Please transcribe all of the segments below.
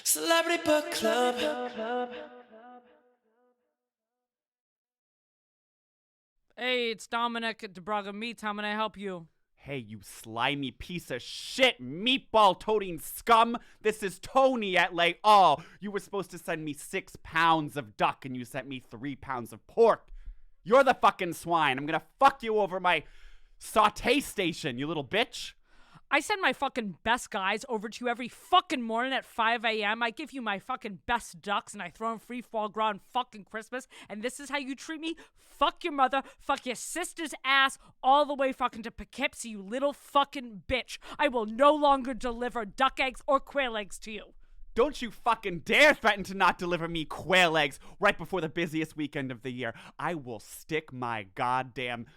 Celebrity Book Club. Hey, it's Dominic at DeBraga Meats. How may I help you? Hey, you slimy piece of shit, meatball-toting scum! This is Tony at you were supposed to send me 6 pounds of duck and you sent me 3 pounds of pork. You're the fucking swine. I'm gonna fuck you over my saute station, you little bitch. I send my fucking best guys over to you every fucking morning at 5 a.m. I give you my fucking best ducks and I throw them free foie gras on fucking Christmas. And this is how you treat me? Fuck your mother, fuck your sister's ass, all the way fucking to Poughkeepsie, you little fucking bitch. I will no longer deliver duck eggs or quail eggs to you. Don't you fucking dare threaten to not deliver me quail eggs right before the busiest weekend of the year. I will stick my goddamn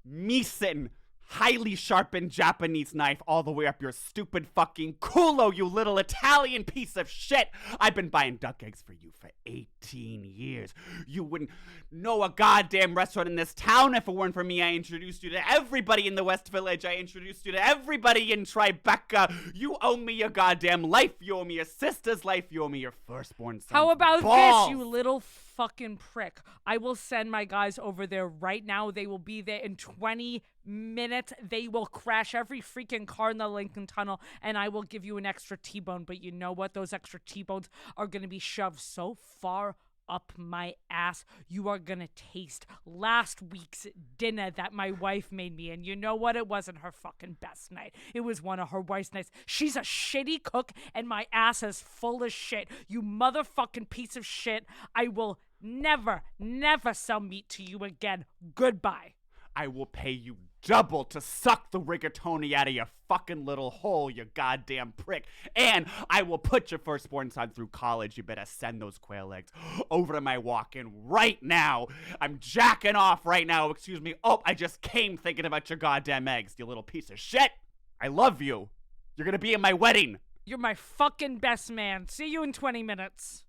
mise-en highly sharpened Japanese knife all the way up your stupid fucking culo, you little Italian piece of shit. I've been buying duck eggs for you for 18 years. You wouldn't know a goddamn restaurant in this town if it weren't for me. I introduced you to everybody in the West Village. I introduced you to everybody in Tribeca. You owe me your goddamn life. You owe me your sister's life. You owe me your firstborn son's How about balls. this, you little fucking prick? I will send my guys over there right now. They will be there in 20 minutes. They will crash every freaking car in the Lincoln Tunnel, and I will give you an extra T-bone. But you know what? Those extra T-bones are going to be shoved so far up my ass, you are gonna taste last week's dinner that my wife made me. And you know what? It wasn't her fucking best night. It was one of her worst nights. She's a shitty cook, and my ass is full of shit. You motherfucking piece of shit. I will never, never sell meat to you again. Goodbye. I will pay you double to suck the rigatoni out of your fucking little hole, you goddamn prick. And I will put your firstborn son through college. You better send those quail eggs over to my walk-in right now. I'm jacking off right now. Excuse me. Oh, I just came thinking about your goddamn eggs, you little piece of shit. I love you. You're gonna be in my wedding. You're my fucking best man. See you in 20 minutes.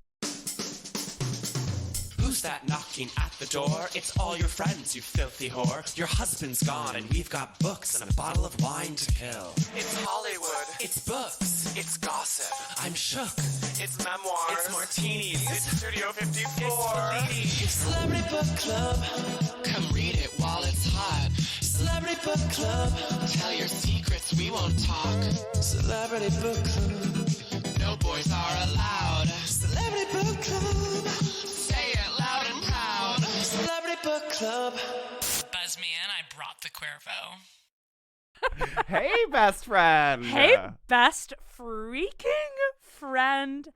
Who's that knocking at the door? It's all your friends, you filthy whore. Your husband's gone and we've got books and a bottle of wine to kill. It's Hollywood. It's books. It's gossip. I'm shook. It's memoirs. It's martinis. It's Studio 54. It's Fellini. It's Celebrity Book Club. Come read it while it's hot. Celebrity Book Club. Tell your secrets, we won't talk. Celebrity Book Club. No boys are allowed. Celebrity Book Club. Say it loud and proud. Celebrity Book Club. Buzz me in, I brought the Cuervo. Hey, best friend. Hey, best freaking friend.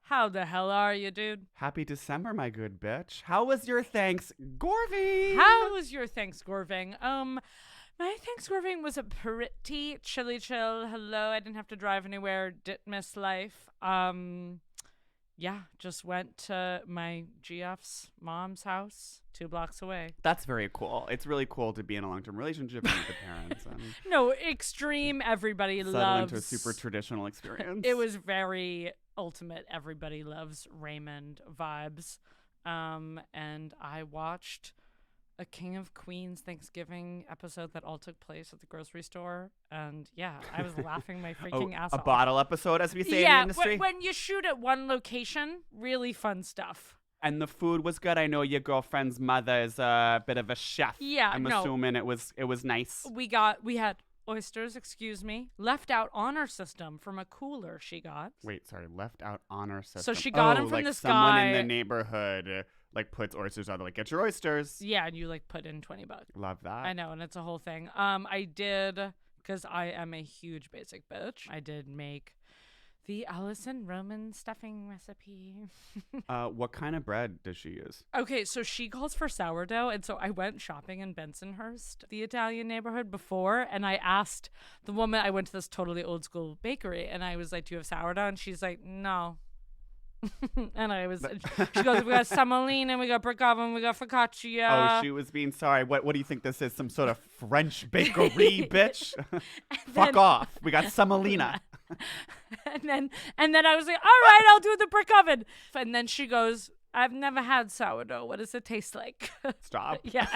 How the hell are you, dude? Happy December, my good bitch. How was your Thanksgiving? How was your Thanksgiving? My Thanksgiving was a pretty chilly chill. Hello, I didn't have to drive anywhere. Didn't miss life. Yeah, just went to my GF's mom's house 2 blocks away. That's very cool. It's really cool to be in a long-term relationship with the parents. And No, extreme. Everybody settle loves. into a super traditional experience. It was very ultimate. Everybody loves Raymond vibes. And I watched a King of Queens Thanksgiving episode that all took place at the grocery store. And yeah, I was laughing my freaking ass off. A bottle episode, as we say in the industry. When you shoot at one location, really fun stuff. And the food was good. I know your girlfriend's mother is a bit of a chef. Yeah, I'm assuming it was nice. We had oysters, left out honor system from a cooler she got. Wait, sorry, left out honor system. So she got them from like this someone guy in the neighborhood puts oysters out. Like, get your oysters. Yeah, and you put in $20. Love that. I know, and it's a whole thing. I did, because I am a huge basic bitch, I did make the Allison Roman stuffing recipe. What kind of bread does she use? Okay, so she calls for sourdough, and so I went shopping in Bensonhurst, the Italian neighborhood, before, and I asked the woman, I went to this totally old school bakery, and I was like, do you have sourdough? And she's like, no. And she goes, we got semolina, we got brick oven, we got focaccia. Oh, she was being sorry. What do you think this is? Some sort of French bakery, bitch? Fuck off. We got semolina. and then I was like, all right, I'll do the brick oven. And then she goes, I've never had sourdough. What does it taste like? Stop. Yeah.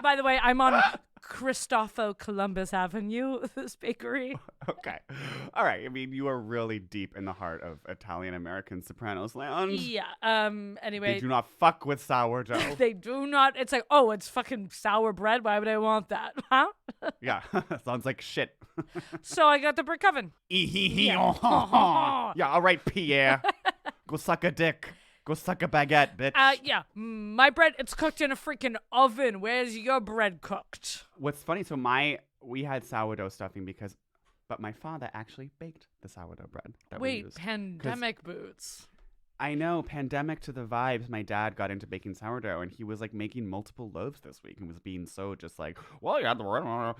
By the way, I'm on Cristoforo Columbus Avenue, this bakery. Okay. All right. I mean, you are really deep in the heart of Italian-American Sopranos land. Yeah. Anyway. They do not fuck with sourdough. They do not. It's like, oh, it's fucking sour bread. Why would I want that? Huh? Yeah. Sounds like shit. So I got the brick oven. Yeah, all right, Pierre. Go suck a dick. Go suck a baguette, bitch. Yeah. My bread, it's cooked in a freaking oven. Where's your bread cooked? What's funny, so we had sourdough stuffing but my father actually baked the sourdough bread that we Wait, used. pandemic boots. I know, pandemic to the vibes. My dad got into baking sourdough, and he was like making multiple loaves this week and was being so just like, well, you had the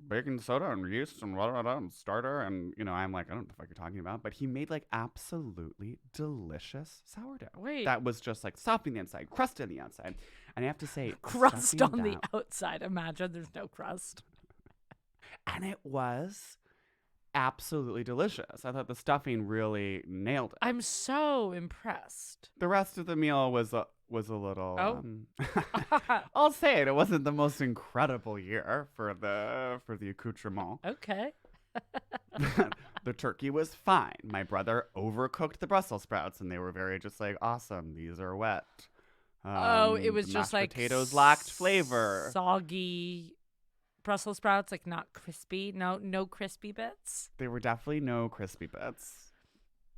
baking soda and yeast and and starter, and I'm like, I don't know what the fuck you're talking about, but he made like absolutely delicious sourdough. Wait. That was just like stuffing the inside, crust on the outside, and I have to say, Crust on the that- outside. Imagine there's no crust. and it was absolutely delicious. I thought the stuffing really nailed it. I'm so impressed. The rest of the meal was a little. Oh. I'll say it. It wasn't the most incredible year for the accoutrement. Okay. The turkey was fine. My brother overcooked the Brussels sprouts, and they were very just like awesome. These are wet. It was the just mashed like potatoes lacked flavor. Soggy Brussels sprouts, like not crispy. No crispy bits. There were definitely no crispy bits.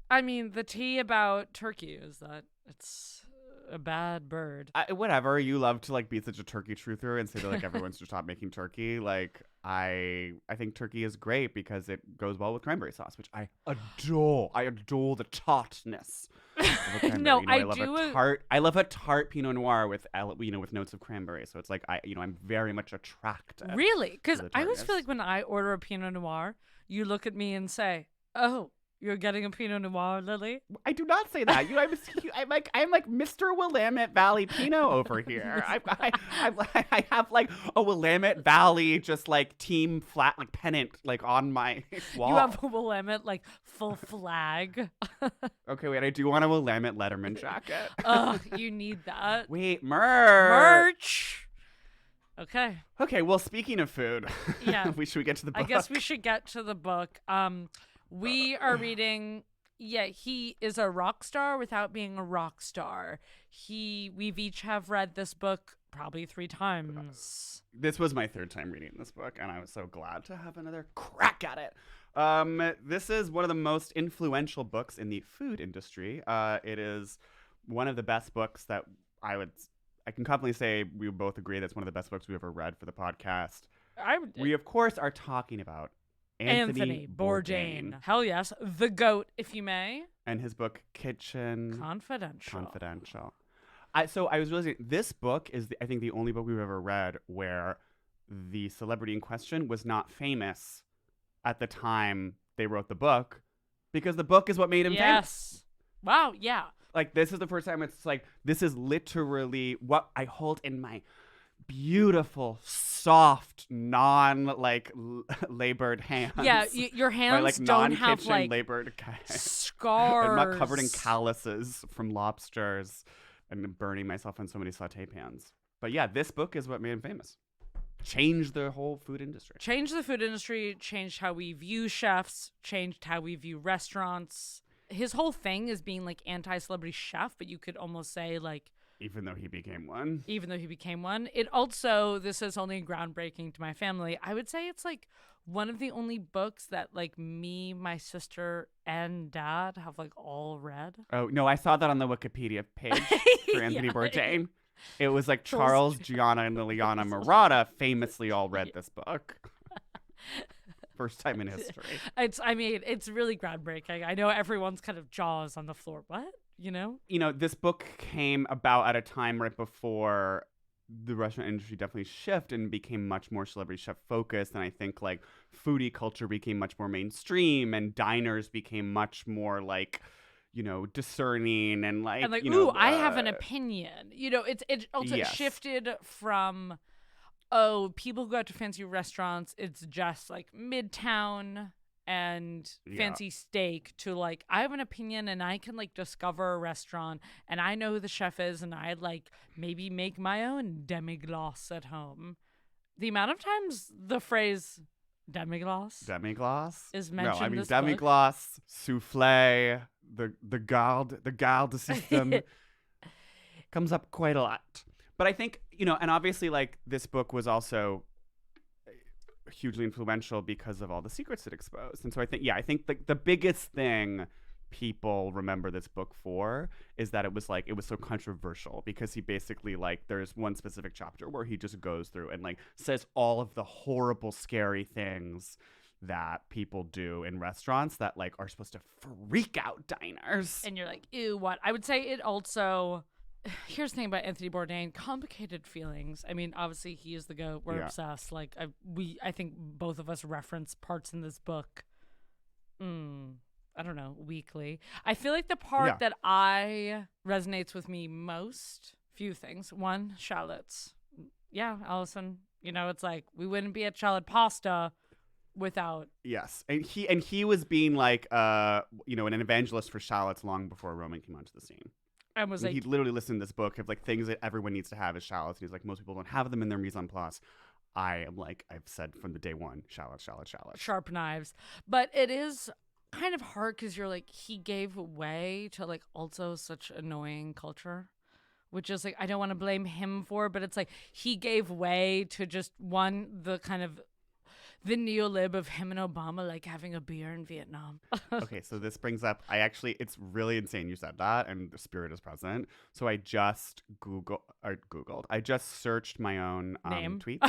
I mean, the tea about turkey is that it's a bad bird. Whatever, you love to like be such a turkey truther and say that like everyone should stop making turkey. Like I think turkey is great because it goes well with cranberry sauce, which I adore. I adore the tartness. No, I love do. I love a tart Pinot Noir with with notes of cranberry. So it's like I'm very much attracted. Really? Because to the I always feel tartness. like when I order a Pinot Noir, you look at me and say, "Oh, you're getting a Pinot Noir, Lily." I do not say that. I'm like Mr. Willamette Valley Pinot over here. I have like a Willamette Valley just like team flat like pennant like on my wall. You have a Willamette like full flag. Okay, wait. I do want a Willamette Letterman jacket. You need that. Wait, merch. Okay. Okay. Well, speaking of food, Yeah. should we get to the book? I guess we should get to the book. We are reading. Yeah, he is a rock star without being a rock star. We've each have read this book probably 3 times. This was my 3rd time reading this book, and I was so glad to have another crack at it. This is one of the most influential books in the food industry. It is one of the best books that I can confidently say we both agree that's one of the best books we've ever read for the podcast. We, of course, are talking about Anthony Bourdain. Hell yes. The GOAT, if you may. And his book, Kitchen Confidential. So I was realizing this book is, I think, the only book we've ever read where the celebrity in question was not famous at the time they wrote the book, because the book is what made him famous. Yes. Wow, yeah. Like, this is the first time it's like, this is literally what I hold in my beautiful, soft, labored hands. Yeah, your hands like don't have non-kitchen like labored scars. I'm not covered in calluses from lobsters and burning myself on so many saute pans. But yeah, this book is what made him famous. Changed the whole food industry. Changed the food industry, changed how we view chefs, changed how we view restaurants. His whole thing is being like anti-celebrity chef, but you could almost say like even though he became one. It also, this is only groundbreaking to my family. I would say it's like one of the only books that like me, my sister, and dad have like all read. Oh, no, I saw that on the Wikipedia page for Anthony Yeah. Bourdain. It was like Charles, Gianna, and Liliana Murata famously all read this book. First time in history. It's really groundbreaking. I know everyone's kind of jaws on the floor. What? This book came about at a time right before the restaurant industry definitely shifted and became much more celebrity chef focused. And I think like foodie culture became much more mainstream, and diners became much more like, discerning and like, ooh, I have an opinion. It also Yes. shifted from, people go out to fancy restaurants, it's just like Midtown and fancy steak, to like, I have an opinion and I can like discover a restaurant and I know who the chef is and I like maybe make my own demi-glace at home. The amount of times the phrase demi-glace Demi-glace? is No, mentioned I in mean this book. demi-glace, souffle, the garde system comes up quite a lot. But I think, and obviously like this book was also hugely influential because of all the secrets it exposed. And so I think the biggest thing people remember this book for is that it was so controversial because he basically there's one specific chapter where he just goes through and says all of the horrible scary things that people do in restaurants that are supposed to freak out diners. And you're like, ew, what? I would say it also... Here's the thing about Anthony Bourdain, complicated feelings. I mean, obviously he is the GOAT. We're obsessed. I think both of us reference parts in this book. I don't know, weekly. I feel like the part that resonates with me most, few things. One, shallots. Yeah, Allison, it's like we wouldn't be at shallot pasta without. Yes. And he was being an evangelist for shallots long before Roman came onto the scene. And was he literally listened to this book of things that everyone needs to have is shallots. And he's like, most people don't have them in their mise-en-place. I am I've said from the day one, shallots. Sharp knives. But it is kind of hard because you're he gave way to also such annoying culture, which is I don't want to blame him for, but it's he gave way to just the kind of the neolib of him and Obama having a beer in Vietnam. Okay, so this brings up it's really insane you said that, and the spirit is present. So I just Googled. I just searched my own name tweets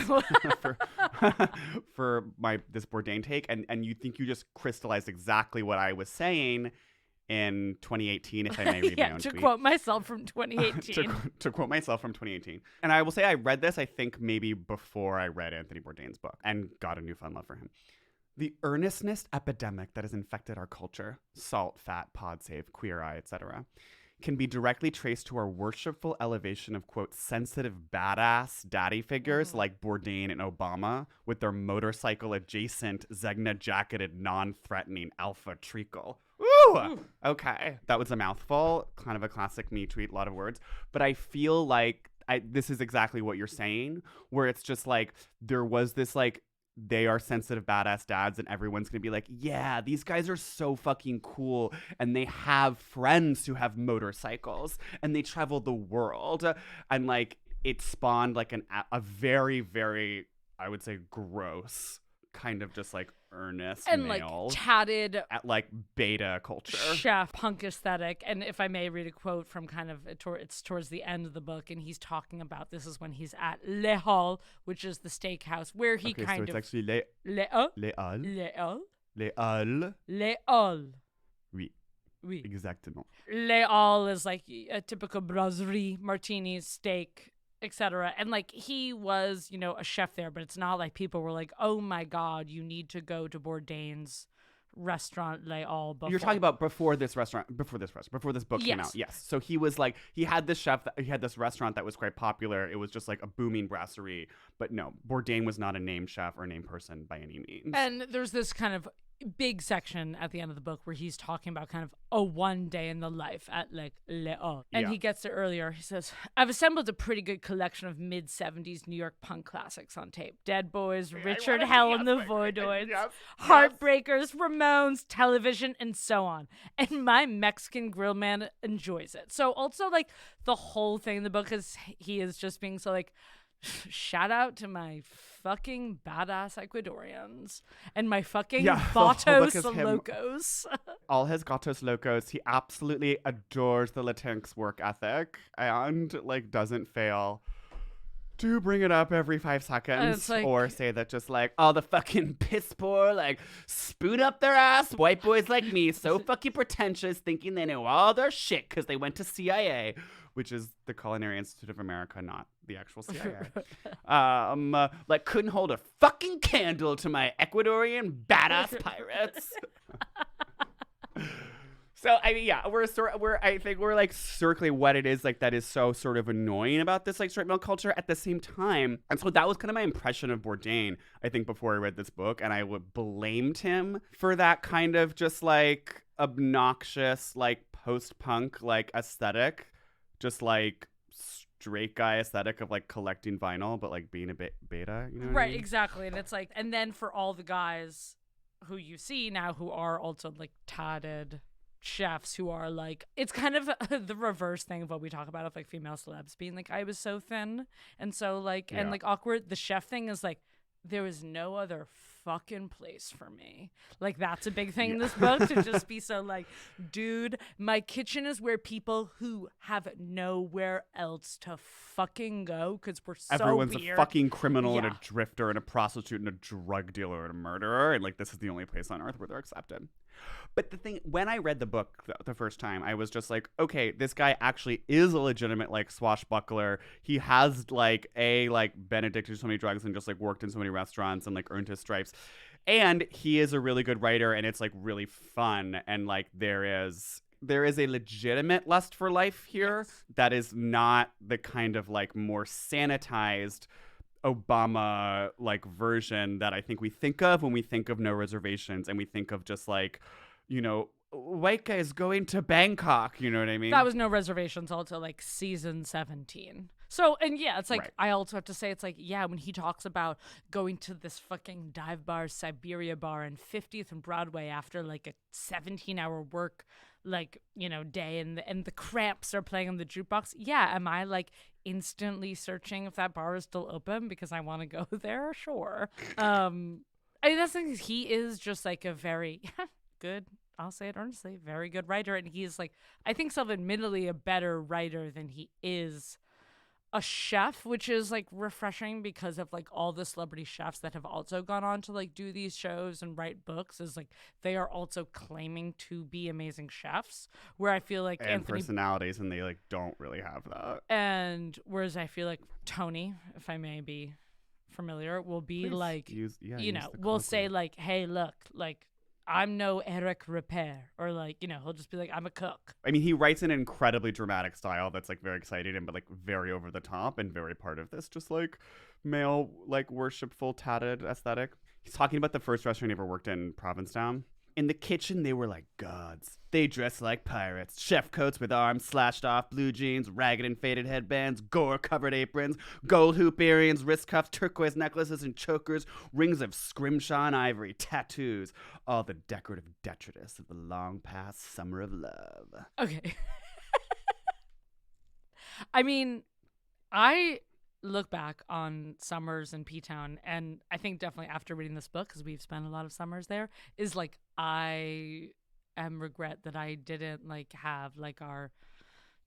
for this Bourdain take, and you think you just crystallized exactly what I was saying in 2018, if I may read my own tweet. To quote myself from 2018. to quote myself from 2018. And I will say I read this, I think, maybe before I read Anthony Bourdain's book and got a newfound love for him. The earnestness epidemic that has infected our culture, salt, fat, pod save, queer eye, etc., can be directly traced to our worshipful elevation of, quote, sensitive badass daddy figures like Bourdain and Obama with their motorcycle-adjacent, Zegna-jacketed, non-threatening alpha treacle. Ooh! Okay. That was a mouthful. Kind of a classic me tweet, a lot of words. But I feel this is exactly what you're saying, where it's just there was this they are sensitive badass dads and everyone's gonna be yeah, these guys are so fucking cool and they have friends who have motorcycles and they travel the world, and it spawned a very, very, I would say, gross kind of just earnest and male tatted at beta culture chef punk aesthetic. And if I may read a quote from kind of it's towards the end of the book, and he's talking about this is when he's at Le Hall, which is the steakhouse where he so it's actually Le Hall. Oui, exactement. Le Hall is a typical brasserie, martinis, steak, etc. And he was, a chef there, but it's not people were oh my God, you need to go to Bourdain's restaurant Le Hall before. You're talking about before this book came out. Yes. So he was he had this chef, he had this restaurant that was quite popular. It was just a booming brasserie. But no, Bourdain was not a named chef or named person by any means. And there's this kind of big section at the end of the book where he's talking about kind of a one day in the life at Le Hall. And he gets to earlier. He says, I've assembled a pretty good collection of mid-70s New York punk classics on tape. Dead Boys, Richard Hell and the Voidoids, Heartbreakers, Ramones, Television, and so on. And my Mexican grill man enjoys it. So also the whole thing in the book is he is just being so shout out to my fucking badass Ecuadorians and my fucking Gatos Locos. All his Gatos Locos. He absolutely adores the Latinx work ethic and doesn't fail to bring it up every 5 seconds or say that just all the fucking piss poor spoon up their ass white boys like me, so fucking pretentious, thinking they know all their shit because they went to CIA, which is the Culinary Institute of America, not the actual CIA. Couldn't hold a fucking candle to my Ecuadorian badass pirates. So I mean, yeah, we're circling what it is that is so sort of annoying about this straight male culture at the same time. And so that was kind of my impression of Bourdain, I think, before I read this book, and I would blamed him for that kind of just obnoxious post-punk aesthetic, just Drake guy aesthetic of like collecting vinyl, but like being a bit beta, you know what I Right, mean? exactly. And it's like, and then for all the guys who you see now who are also like tatted chefs who are like, it's kind of the reverse thing of what we talk about of like female celebs being like, I was so thin and so like, and Yeah. like awkward. The chef thing is like, there was no other fucking place for me. Like that's a big thing in this book, to just be so like, dude, my kitchen is where people who have nowhere else to fucking go because we're so Everyone's weird. a fucking criminal and Yeah. a drifter and a prostitute and a drug dealer and a murderer, and like this is the only place on earth where they're accepted. But the thing, when I read the book the first time, I was just like, okay, this guy actually is a legitimate like swashbuckler. He has like been addicted to so many drugs and just like worked in so many restaurants and like earned his stripes. And he is a really good writer, and it's like really fun, and like there is a legitimate lust for life here that is not the kind of like more sanitized Obama like version that I think we think of when we think of No Reservations, and we think of just like, you know, white guys going to Bangkok, you know what I mean? That was No Reservations also like season 17. So, and yeah, it's like, Right. I also have to say, it's like, yeah, when he talks about going to this fucking dive bar, Siberia bar in 50th and Broadway after like a 17-hour work, like, you know, day, and the Cramps are playing on the jukebox. Yeah, am I like instantly searching if that bar is still open because I want to go there? Sure. I mean, that's the thing, he is just like a very good, I'll say it earnestly, very good writer. And he's like, I think self-admittedly a better writer than he is a chef, which is like refreshing because of like all the celebrity chefs that have also gone on to like do these shows and write books, is like they are also claiming to be amazing chefs, where I feel like and Anthony, personalities, and they like don't really have that. and whereas I feel like Tony, if I may be familiar, will be Please like, use you the know, will say colloquial. like, hey, look, like I'm no Eric Ripert, or like, you know, he'll just be like, I'm a cook. I mean, he writes in an incredibly dramatic style that's like very exciting and but like very over the top and very part of this just like male like worshipful tatted aesthetic. He's talking about the first restaurant he ever worked in Provincetown. In the kitchen, they were like gods. They dressed like pirates. Chef coats with arms slashed off, blue jeans, ragged and faded headbands, gore-covered aprons, gold hoop earrings, wrist cuffs, turquoise necklaces and chokers, rings of scrimshaw and ivory, tattoos, all the decorative detritus of the long-past summer of love. Okay. I mean, I look back on summers in P-Town, and I think definitely after reading this book, because we've spent a lot of summers there, is like I am regret that I didn't like have like our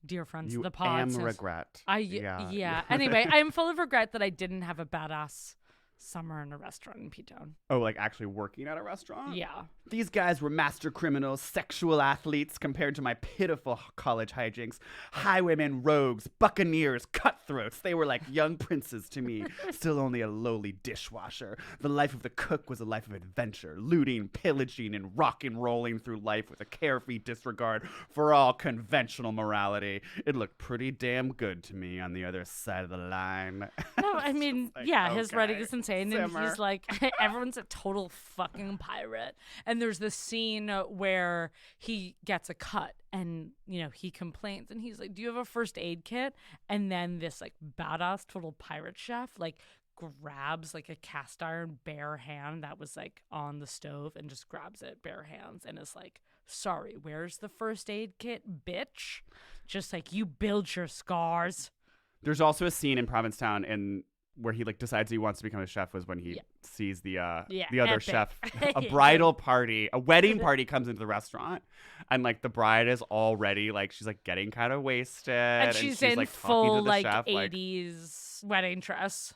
dear friends You of the pod. regret. Yeah. Anyway, I am full of regret that I didn't have a badass summer in a restaurant in P-Town. Oh, like actually working at a restaurant? Yeah. These guys were master criminals, sexual athletes compared to my pitiful college hijinks. Highwaymen, rogues, buccaneers, cutthroats. They were like young princes to me, still only a lowly dishwasher. The life of the cook was a life of adventure, looting, pillaging, and rock and rolling through life with a carefree disregard for all conventional morality. It looked pretty damn good to me on the other side of the line. No, I mean, like, yeah, his writing okay, is insane, and simmer. he's like, everyone's a total fucking pirate. And there's this scene where he gets a cut, and you know he complains, and he's like, "Do you have a first aid kit?" And then this like badass total pirate chef like grabs like a cast iron bare hand that was like on the stove and just grabs it bare hands and is like, "Sorry, where's the first aid kit, bitch? Just like you build your scars." There's also a scene in Provincetown where he like decides he wants to become a chef was when he sees the other epic. chef. A bridal party, a wedding party comes into the restaurant, and like the bride is already like she's like getting kind of wasted, And she's in like full talking to the like chef, 80s wedding dress.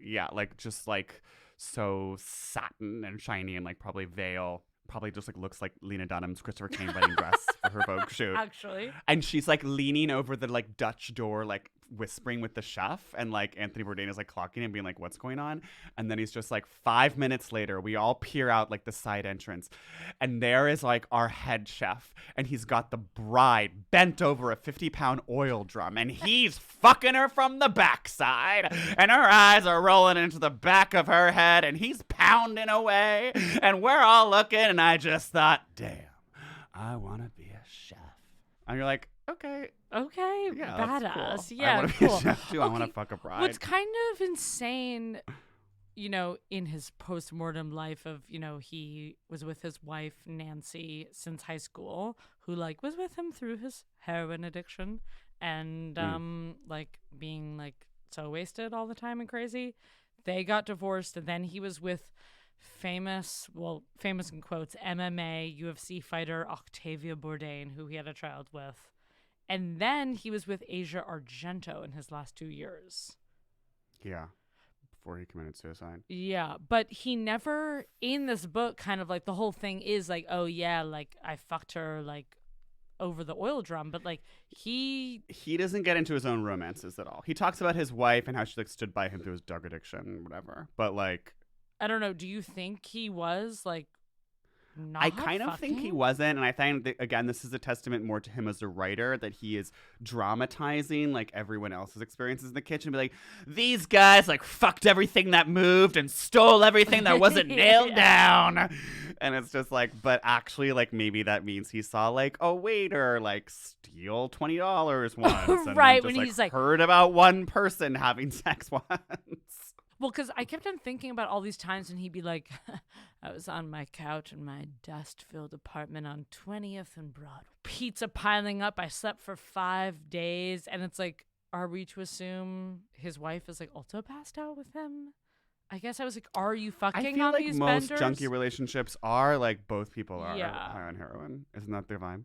yeah, like just like so satin and shiny and like probably veil. Probably just like looks like Lena Dunham's Christopher Kane wedding dress for her Vogue shoot. Actually. And she's like leaning over the like Dutch door, like whispering with the chef. And like Anthony Bourdain is like clocking him, being like, what's going on? And then he's just like 5 minutes later, we all peer out like the side entrance. And there is like our head chef. And he's got the bride bent over a 50-pound oil drum. And he's fucking her from the backside. And her eyes are rolling into the back of her head. And he's pounding away. And we're all looking. And I just thought, damn, I want to be a chef. And you're like, okay, Okay, yeah, that's badass. cool. Yeah, I want to be cool. a chef too. I want Okay, to fuck a bride. What's kind of insane, in his post-mortem life of, he was with his wife, Nancy, since high school, who, like, was with him through his heroin addiction and, being, like, so wasted all the time and crazy. They got divorced, and then he was with famous in quotes, MMA UFC fighter Octavia Bourdain, who he had a child with. And then he was with Asia Argento in his last 2 years. Yeah. Before he committed suicide. Yeah, but he never, in this book, kind of like the whole thing is like, oh yeah, like I fucked her like over the oil drum, but like he doesn't get into his own romances at all. He talks about his wife and how she like stood by him through his drug addiction and whatever. But like, I don't know. Do you think he was like not I kind of think he fucking? wasn't, and I think that, again, this is a testament more to him as a writer, that he is dramatizing like everyone else's experiences in the kitchen. Be like, these guys like fucked everything that moved and stole everything that wasn't nailed down, and it's just like, but actually, like maybe that means he saw like a waiter like steal $20 once, and Right, then when just, he's like heard about one person having sex once. Well, because I kept on thinking about all these times when he'd be like, I was on my couch in my dust-filled apartment on 20th and Broadway. Pizza piling up. I slept for 5 days. And it's like, are we to assume his wife is like also passed out with him? I guess I was like, are you fucking I feel on like these most benders? junkie relationships are like both people are Yeah. high on heroin. Isn't that the vibe?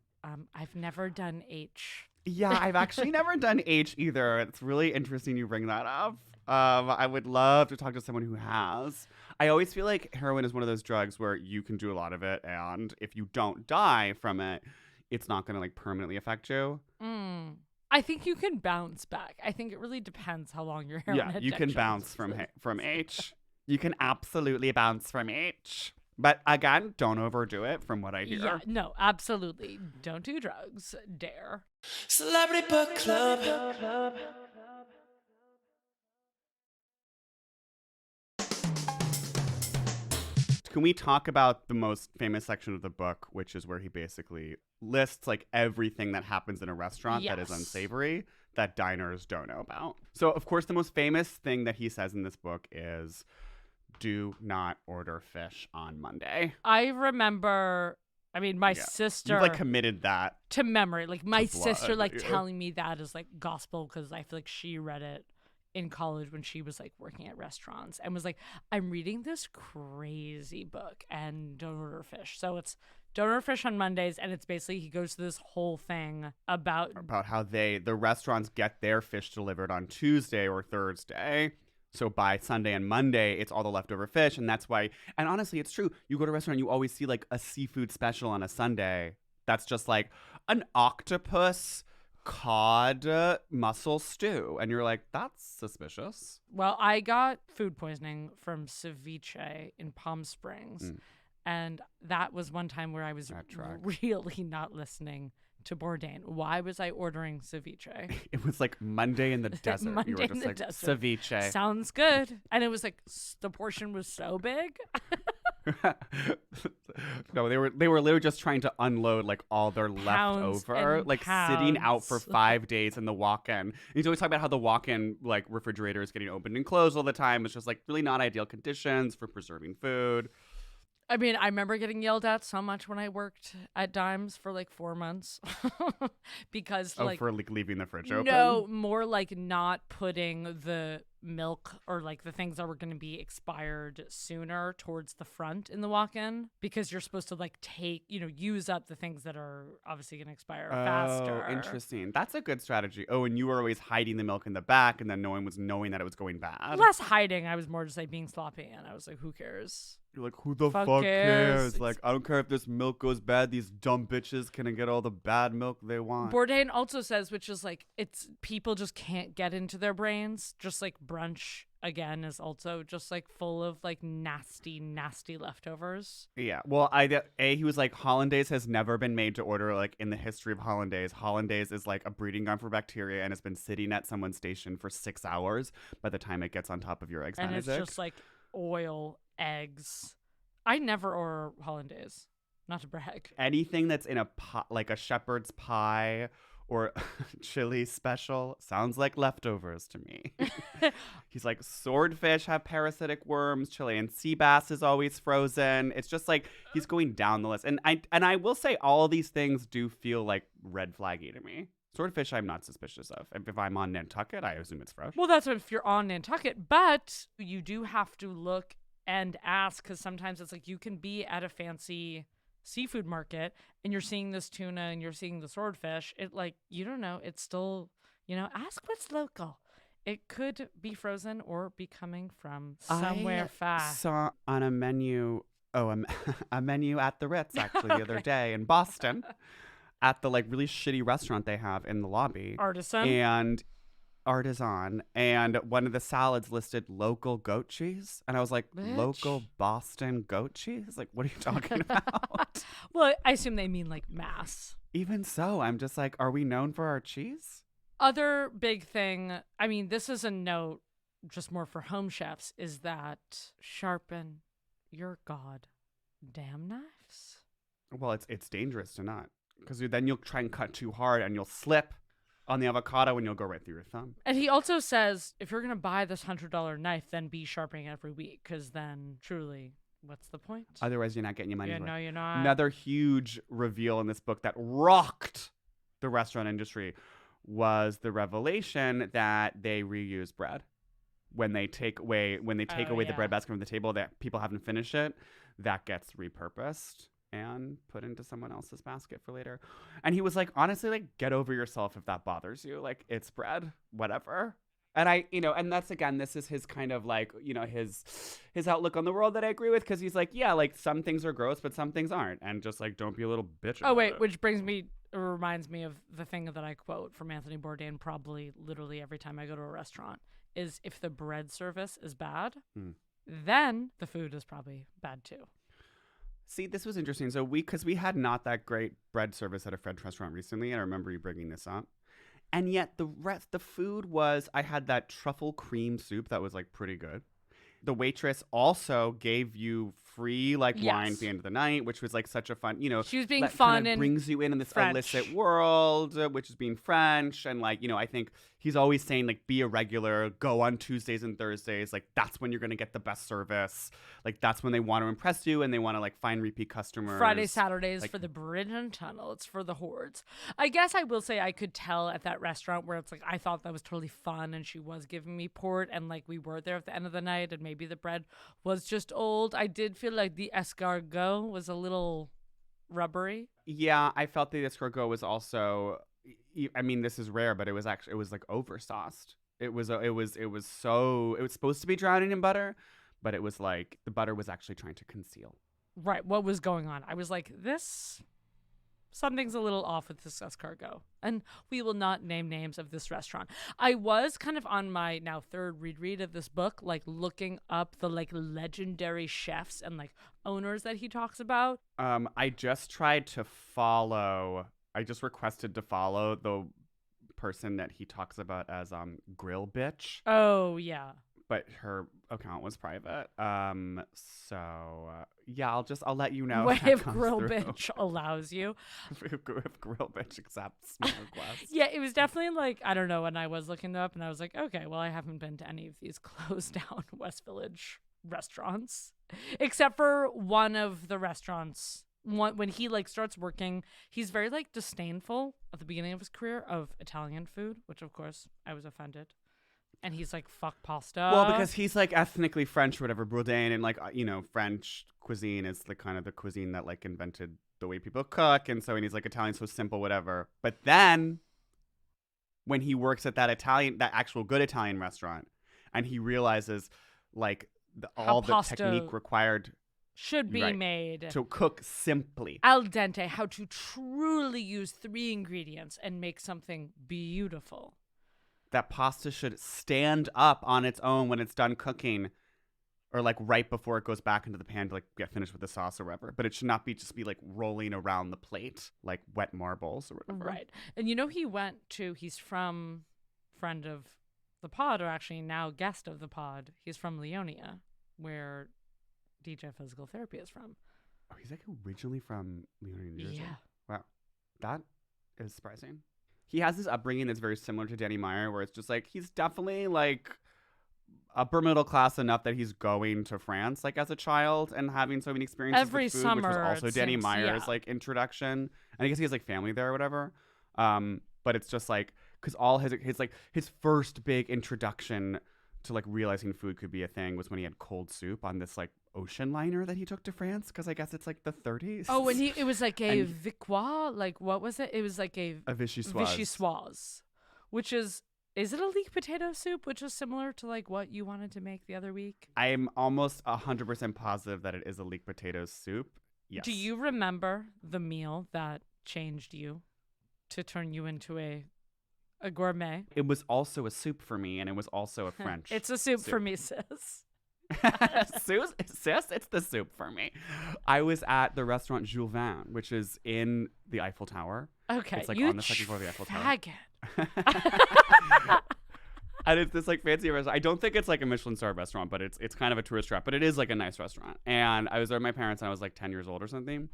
I've never done H. Yeah, I've actually never done H either. It's really interesting you bring that up. I would love to talk to someone who has. I always feel like heroin is one of those drugs where you can do a lot of it, and if you don't die from it, it's not going to like permanently affect you. I think you can bounce back. I think it really depends how long your heroin Yeah, you can addiction bounce is. from H. You can absolutely bounce from H. But again, don't overdo it from what I hear. Yeah, no, absolutely. Don't do drugs. Dare. Celebrity Book Club. Can we talk about the most famous section of the book, which is where he basically lists like everything that happens in a restaurant that is Yes. unsavory that diners don't know about? So, of course, the most famous thing that he says in this book is do not order fish on Monday. I remember, I mean, my Yeah. sister, You've like committed that. to memory, like my to sister, blood, like yeah. telling me that is like gospel because I feel like she read it in college when she was like working at restaurants and was like, I'm reading this crazy book and don't order fish. So it's don't order fish on Mondays. And it's basically, he goes through this whole thing about How the restaurants get their fish delivered on Tuesday or Thursday. So by Sunday and Monday, it's all the leftover fish. And that's why, and honestly, it's true. You go to a restaurant, you always see like a seafood special on a Sunday. That's just like an octopus cod mussel stew. And you're like, that's suspicious. Well, I got food poisoning from ceviche in Palm Springs. And that was one time where I was That tracks. really not listening to Bourdain. Why was I ordering ceviche? It was like Monday in the desert. You Monday were in just the like, desert. ceviche. Sounds good. And it was like the portion was so big. No, they were literally just trying to unload like all their Pounds leftover, and like sitting out for pounds. 5 days in the walk-in. He's always talking about how the walk-in like refrigerator is getting opened and closed all the time. It's just like really not ideal conditions for preserving food. I mean, I remember getting yelled at so much when I worked at Dimes for like 4 months because like for like leaving the fridge open. no, more like not putting the milk or like the things that were going to be expired sooner towards the front in the walk-in because you're supposed to like take, use up the things that are obviously going to expire faster. Oh, interesting. That's a good strategy. Oh, and you were always hiding the milk in the back, and then no one was knowing that it was going bad. Less hiding. I was more just like being sloppy, and I was like, who cares? You're like, who the Fuck fuck cares? cares? Like, I don't care if this milk goes bad. These dumb bitches can get all the bad milk they want. Bourdain also says, which is like, it's people just can't get into their brains. Just like brunch again is also just like full of like nasty leftovers. Yeah. Well, he was like, hollandaise has never been made to order like in the history of hollandaise. Hollandaise is like a breeding ground for bacteria and has been sitting at someone's station for 6 hours by the time it gets on top of your eggs. And it's Benedict. just like oil, eggs. I never order hollandaise. Not to brag. Anything that's in a pot, like a shepherd's pie or chili special, sounds like leftovers to me. He's like, swordfish have parasitic worms. Chilean sea bass is always frozen. It's just like he's going down the list. And I will say all these things do feel like red flaggy to me. Swordfish, I'm not suspicious of. If I'm on Nantucket, I assume it's fresh. Well, that's if you're on Nantucket, but you do have to look and ask, because sometimes it's like you can be at a fancy seafood market and you're seeing this tuna and you're seeing the swordfish. It like, you don't know. It's still, ask what's local. It could be frozen or be coming from somewhere far. I saw on a menu, a menu at the Ritz actually the other day in Boston at the like really shitty restaurant they have in the lobby. Artisan, and one of the salads listed local goat cheese, and I was like, Bitch. Local Boston goat cheese? Like, what are you talking about? Well, I assume they mean like mass. Even so, I'm just like, are we known for our cheese? Other big thing, I mean, this is a note just more for home chefs, is that sharpen your goddamn knives. Well, it's dangerous to not, because then you'll try and cut too hard and you'll slip on the avocado and you'll go right through your thumb. And he also says, if you're going to buy this $100 knife, then be sharpening every week, because then truly, what's the point? Otherwise, you're not getting your money's worth. No, you're not. Another huge reveal in this book that rocked the restaurant industry was the revelation that they reuse bread. When they take away the bread basket from the table that people haven't finished it, that gets repurposed and put into someone else's basket for later. And he was like, honestly, like, get over yourself if that bothers you. Like, it's bread, whatever. And and that's, again, this is his kind of like, his outlook on the world that I agree with, because he's like, yeah, like, some things are gross, but some things aren't. And just like, don't be a little bitch about it. Which reminds me of the thing that I quote from Anthony Bourdain probably literally every time I go to a restaurant, is if the bread service is bad, then the food is probably bad too. See, this was interesting. So because we had not that great bread service at a French restaurant recently, and I remember you bringing this up. And yet the food was, I had that truffle cream soup that was like pretty good. The waitress also gave you free wine at the end of the night, which was like such a fun, she was being fun and brings you in this French. illicit world, which is being French. And I think he's always saying like, be a regular, go on Tuesdays and Thursdays. Like, that's when you're going to get the best service. Like, that's when they want to impress you and they want to like find repeat customers. Friday, Saturdays for the bridge and tunnel. It's for the hordes. I guess I will say I could tell at that restaurant where it's like, I thought that was totally fun and she was giving me port and like we were there at the end of the night and maybe the bread was just old. I did feel like the escargot was a little rubbery. Yeah, I felt the escargot was also, I mean, this is rare, but it was like oversauced. It was supposed to be drowning in butter, but it was like the butter was actually trying to conceal. Right. What was going on? I was like, something's a little off with this escargot. And we will not name names of this restaurant. I was kind of on my now third reread of this book, like looking up the like legendary chefs and like owners that he talks about. I just requested to follow the person that he talks about as Grill Bitch. Oh, yeah. But her account was private. Yeah, I'll let you know. If Grill Bitch allows you. if Grill Bitch accepts my request. Yeah, it was definitely like, I don't know, when I was looking it up and I was like, okay, well, I haven't been to any of these closed down West Village restaurants. Except for one of the restaurants. When he like starts working, he's very like disdainful at the beginning of his career of Italian food, which of course I was offended. And he's like, fuck pasta. Well, because he's like ethnically French or whatever, Bourdain, and like, French cuisine is the kind of the cuisine that like invented the way people cook. And he's like, Italian's so simple, whatever. But then when he works at that actual good Italian restaurant, and he realizes like all the technique required should be made to cook simply. Al dente, how to truly use 3 ingredients and make something beautiful. That pasta should stand up on its own when it's done cooking, or like right before it goes back into the pan to like get finished with the sauce or whatever. But it should not just be like rolling around the plate like wet marbles or whatever. Right. And he's from friend of the pod, or actually now guest of the pod. He's from Leonia, where DJ Physical Therapy is from. Oh, he's like originally from Leonard, New Jersey. Yeah. Wow. That is surprising. He has this upbringing that's very similar to Danny Meyer, where it's just like he's definitely like upper middle class enough that he's going to France like as a child and having so many experiences Every with food, summer, which was also it Danny seems, Meyer's yeah. like introduction. And I guess he has like family there or whatever. But it's just like because all his first big introduction to like realizing food could be a thing was when he had cold soup on this like ocean liner that he took to France because I guess it's like the 30s. Oh, and it was like a And- Victoire, like what was it? It was like a Vichyssoise. vichyssoise, which is it a leek potato soup, which is similar to like what you wanted to make the other week? I'm almost 100% positive that it is a leek potato soup. Yes. Do you remember the meal that changed you to turn you into a gourmet? It was also a soup for me, and it was also a French. It's a soup for me, sis. Sis, it's the soup for me. I was at the restaurant Jules Vin, which is in the Eiffel Tower. Okay, It's like you on the second floor of the Eiffel Tower. faggot. And it's this like fancy restaurant. I don't think it's like a Michelin star restaurant, but it's kind of a tourist trap. But it is like a nice restaurant. And I was there with my parents, and I was like 10 years old or something.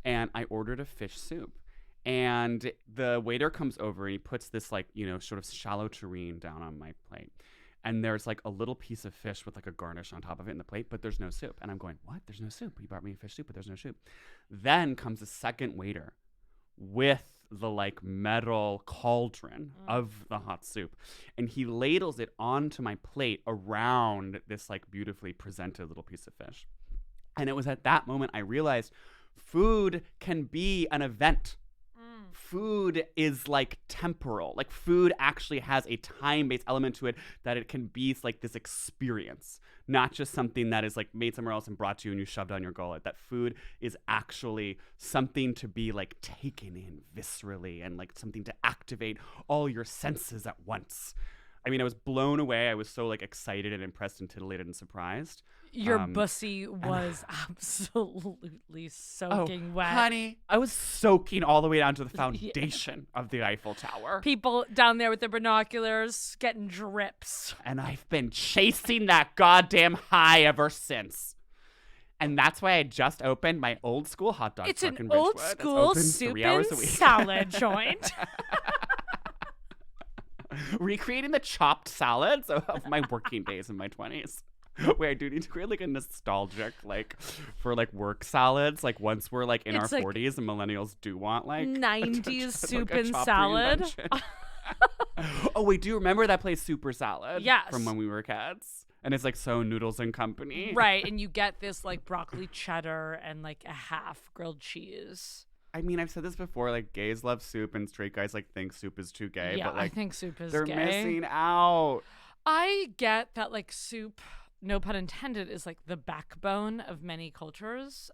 And I ordered a fish soup. And the waiter comes over and he puts this like, you know, sort of shallow tureen down on my plate. And there's like a little piece of fish with like a garnish on top of it in the plate, but there's no soup. And I'm going, what? There's no soup. He brought me a fish soup, but there's no soup. Then comes a second waiter with the like metal cauldron of the hot soup. And he ladles it onto my plate around this like beautifully presented little piece of fish. And it was at that moment I realized food can be an event. Food is like temporal. Like food actually has a time-based element to it that it can be like this experience, not just something that is like made somewhere else and brought to you and you shoved down your gullet. That food is actually something to be like taken in viscerally and like something to activate all your senses at once. I mean, I was blown away. I was so like excited and impressed and titillated and surprised. Your bussy was absolutely soaking wet. Honey, I was soaking all the way down to the foundation of the Eiffel Tower. People down there with their binoculars getting drips. And I've been chasing that goddamn high ever since. And that's why I just opened my old school hot dog It's truck an in old Ridgewood. It's school open soup 3 hours and a week. salad joint. Recreating the chopped salads of my working days in my 20s. Wait, I do need to create like a nostalgic, like for like work salads. Like once we're like in It's our like 40s and millennials do want like 90s soup like a and chopped salad. reinvention. Oh wait, do you remember that place Super Salad? Yes. From when we were kids. And it's like So Noodles and Company. Right, and you get this like broccoli cheddar and like a half grilled cheese. I mean, I've said this before, like gays love soup and straight guys like think soup is too gay, Yeah, but like I think soup is they're gay. missing out. I get that like soup, no pun intended, is like the backbone of many cultures.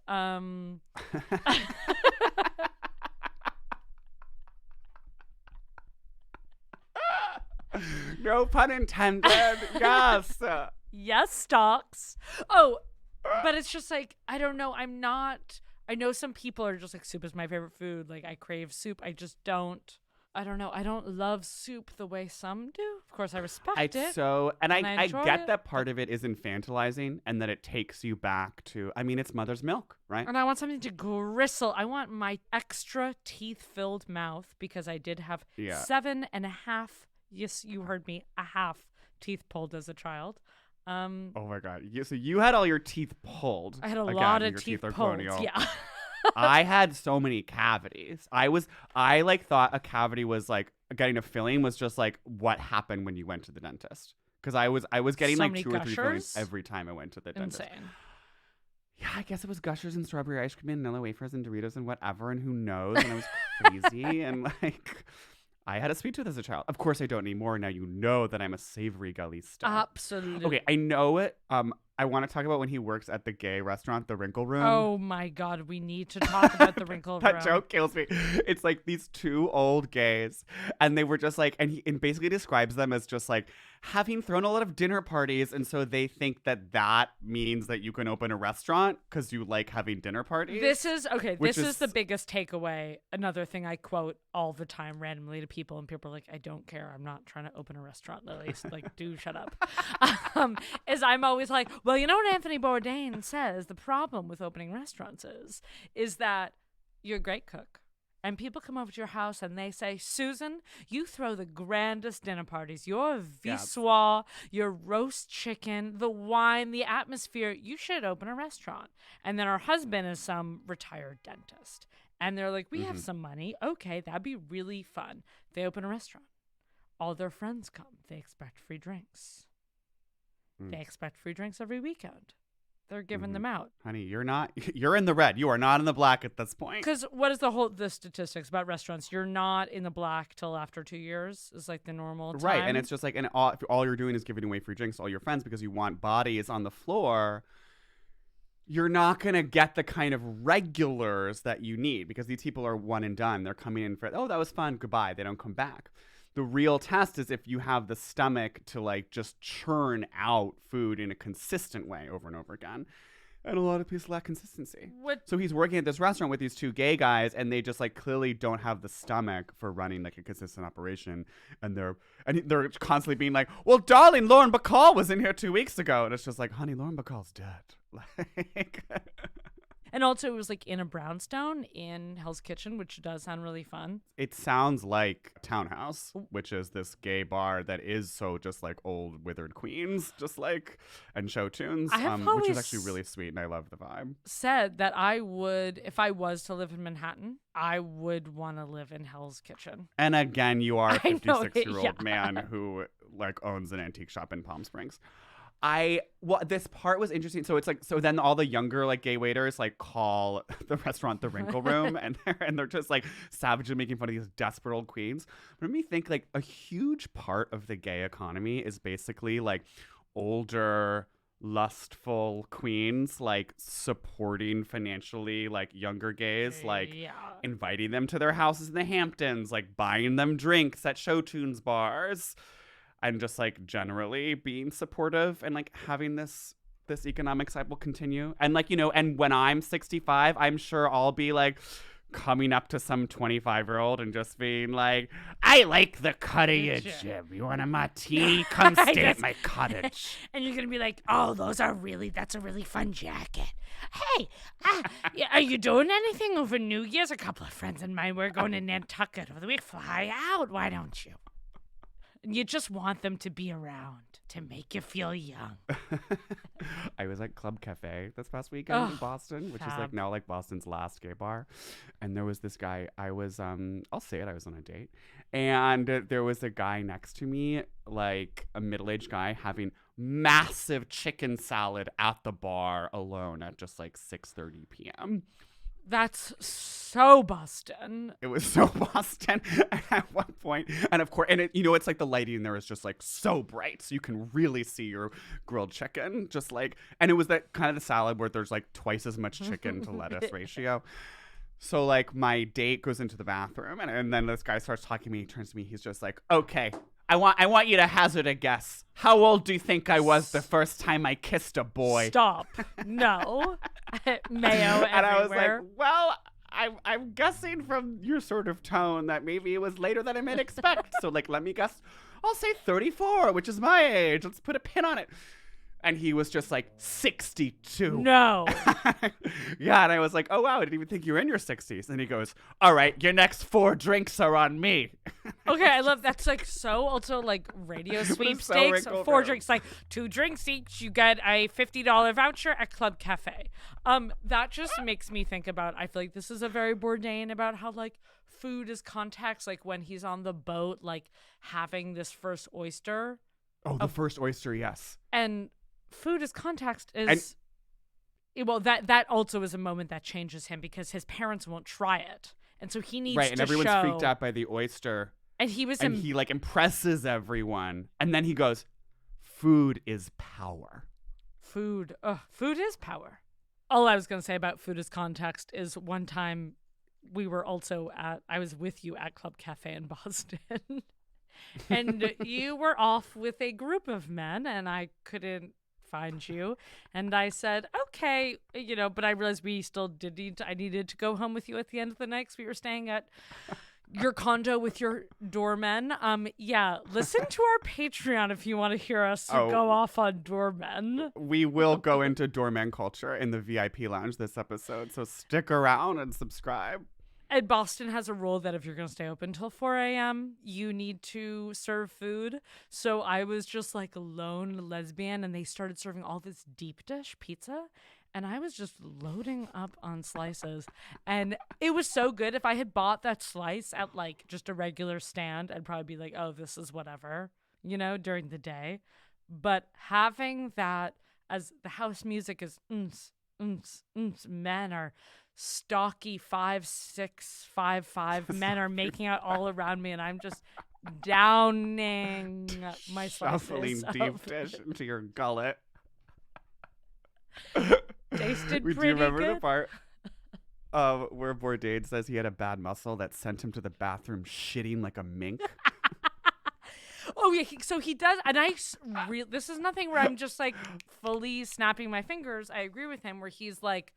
No pun intended. Yes. Yes, stocks. Oh, but it's just like, I don't know. I know some people are just like, soup is my favorite food. Like, I crave soup. I just don't. I don't know. I don't love soup the way some do. Of course, I respect it. I enjoy get it. that part of it is infantilizing and that it takes you back to, I mean, it's mother's milk, right? And I want something to gristle. I want my extra teeth-filled mouth because I did have 7.5. Yes, you heard me. A half teeth pulled as a child. Oh my God. So you had all your teeth pulled. I had a Again, lot of your teeth are pulled. colonial. Yeah. I had so many cavities. I like thought a cavity was like getting a filling was just like what happened when you went to the dentist. Because I was getting So like many 2 or 3 fillings gushers? every time I went to the dentist. Insane. Yeah, I guess it was gushers and strawberry ice cream and vanilla wafers and Doritos and whatever, and who knows? And I was crazy and like I had a sweet tooth as a child. Of course, I don't anymore. Now you know that I'm a savory gallista. Absolutely. Okay, I know it. I want to talk about when he works at the gay restaurant, the Wrinkle Room. Oh my God, we need to talk about the wrinkle That room. joke kills me. It's like these 2 old gays, and they were just like, and he basically describes them as just like having thrown a lot of dinner parties, and so they think that means that you can open a restaurant because you like having dinner parties. This is okay. Which This is is- the biggest takeaway. Another thing I quote all the time randomly to people, and people are like, "I don't care. I'm not trying to open a restaurant, Lily. Like, do shut up." Is I'm always like, Well, you know what Anthony Bourdain says the problem with opening restaurants is that you're a great cook. And people come over to your house and they say, Susan, you throw the grandest dinner parties. Your visoire, your roast chicken, the wine, the atmosphere. You should open a restaurant. And then her husband is some retired dentist. And they're like, we have some money. Okay, that'd be really fun. They open a restaurant. All their friends come. They expect free drinks. They expect free drinks every weekend. They're giving them out. Honey, you're in the red. You are not in the black at this point. Because what is the statistics about restaurants? You're not in the black till after 2 years is like the normal time. Right, and it's just like, and all you're doing is giving away free drinks to all your friends because you want bodies on the floor. You're not going to get the kind of regulars that you need because these people are one and done. They're coming in for, oh, that was fun, goodbye. They don't come back. The real test is if you have the stomach to like just churn out food in a consistent way over and over again. And a lot of people lack consistency. So he's working at this restaurant with these two gay guys, and they just like clearly don't have the stomach for running like a consistent operation. And they're constantly being like, "Well, darling, Lauren Bacall was in here 2 weeks ago," and it's just like, "Honey, Lauren Bacall's dead." Like. And also, it was like in a brownstone in Hell's Kitchen, which does sound really fun. It sounds like Townhouse, which is this gay bar that is so just like old withered queens, just like, and show tunes, which is actually really sweet, and I love the vibe. Said that I would, if I was to live in Manhattan, I would want to live in Hell's Kitchen. And again, you are a 56-year-old man who like owns an antique shop in Palm Springs. This part was interesting. So it's like, so then all the younger like gay waiters like call the restaurant the Wrinkle Room, and they're just like savagely making fun of these desperate old queens. But it made me think like a huge part of the gay economy is basically like older, lustful queens like supporting financially like younger gays, like inviting them to their houses in the Hamptons, like buying them drinks at show tunes bars. And just like generally being supportive and like having this economic cycle continue. And like, you know, and when I'm 65, I'm sure I'll be like coming up to some 25-year-old and just being like, I like the cut of your jib. You want a martini? Come stay at my cottage. And you're going to be like, oh, that's a really fun jacket. Hey, are you doing anything over New Year's? A couple of friends of mine, we're going to Nantucket over the week. Fly out. Why don't you? You just want them to be around to make you feel young. I was at Club Cafe this past weekend in Boston, which is like now like Boston's last gay bar. And there was this guy, I was, I'll say it, I was on a date. And there was a guy next to me, like a middle-aged guy having massive chicken salad at the bar alone at just like 6:30 p.m. That's so Boston. It was so Boston at one point. And of course, and it, you know, it's like the lighting there is just like so bright. So you can really see your grilled chicken. Just like, and it was that kind of the salad where there's like twice as much chicken to lettuce ratio. So like my date goes into the bathroom and then this guy starts talking to me. He turns to me. He's just like, okay, I want you to hazard a guess. How old do you think I was the first time I kissed a boy? Stop. No. Mayo everywhere. And I was like, well, I'm guessing from your sort of tone that maybe it was later than I might expect. So like, let me guess. I'll say 34, which is my age. Let's put a pin on it. And he was just like 62. No. Yeah, and I was like, oh, wow, I didn't even think you were in your 60s. And he goes, all right, your next 4 drinks are on me. Okay, I love that's like so also like radio sweepstakes. So 4 drinks, like 2 drinks each. You get a $50 voucher at Club Cafe. That just makes me think about, I feel like this is a very Bourdain about how like food is context. Like when he's on the boat, like having this first oyster. Oh, the first oyster, yes. And food is context is that also is a moment that changes him because his parents won't try it, and so he needs to and everyone's freaked out by the oyster, and he like impresses everyone, and then he goes, "Food is power." Food is power. All I was gonna say about food is context is one time I was with you at Club Cafe in Boston. And you were off with a group of men, and I couldn't find you. And I said, okay, you know, but I realized we still I needed to go home with you at the end of the night because we were staying at your condo with your doorman. Yeah, listen to our Patreon if you want to hear us go off on doormen. We will go into doorman culture in the VIP lounge this episode, so stick around and subscribe. And Boston has a rule that if you're going to stay open till 4 a.m., you need to serve food. So I was just like a lone lesbian, and they started serving all this deep dish pizza. And I was just loading up on slices. And it was so good. If I had bought that slice at like just a regular stand, I'd probably be like, oh, this is whatever, you know, during the day. But having that as the house music is men are stocky 5'6", 5'5" men are making out all around me, and I'm just downing my Shuffling slices. deep dish into your gullet. Tasted Do pretty you remember good. the part where Bourdain says he had a bad muscle that sent him to the bathroom shitting like a mink? Oh yeah, so he does, and this is nothing where I'm just like fully snapping my fingers. I agree with him where he's like,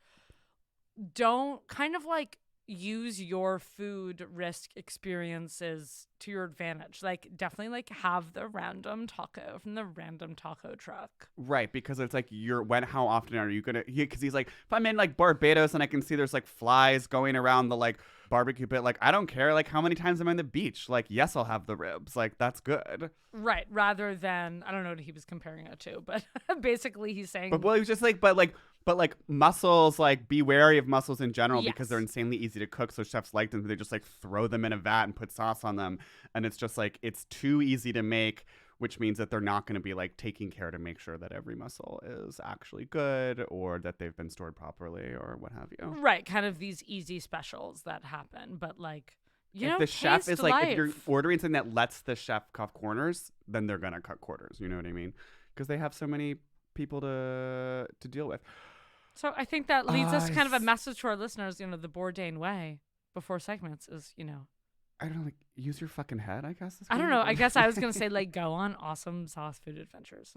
don't kind of like use your food risk experiences to your advantage. Like definitely like have the random taco from the random taco truck. Right, because it's like how often are you gonna? Because he's like, if I'm in like Barbados and I can see there's like flies going around the like barbecue pit, like I don't care like how many times I'm on the beach. Like yes, I'll have the ribs. Like that's good. Right, rather than I don't know what he was comparing it to, but basically he's saying. But well, he was just like, but like mussels, like be wary of mussels in general because Yes. they're insanely easy to cook. So chefs like them. They just like throw them in a vat and put sauce on them. And it's just like, it's too easy to make, which means that they're not going to be like taking care to make sure that every mussel is actually good or that they've been stored properly or what have you. Right, kind of these easy specials that happen. But like, you If know, the chef taste is like, if you're life. ordering something that lets the chef cut corners, then they're going to cut corners. You know what I mean? Because they have so many people to deal with. So I think that leads us kind of a message to our listeners, you know, the Bourdain way before segments is, you know. I don't know, like, use your fucking head, I guess. I don't know. I guess I was going to say, like, go on awesome sauce food adventures.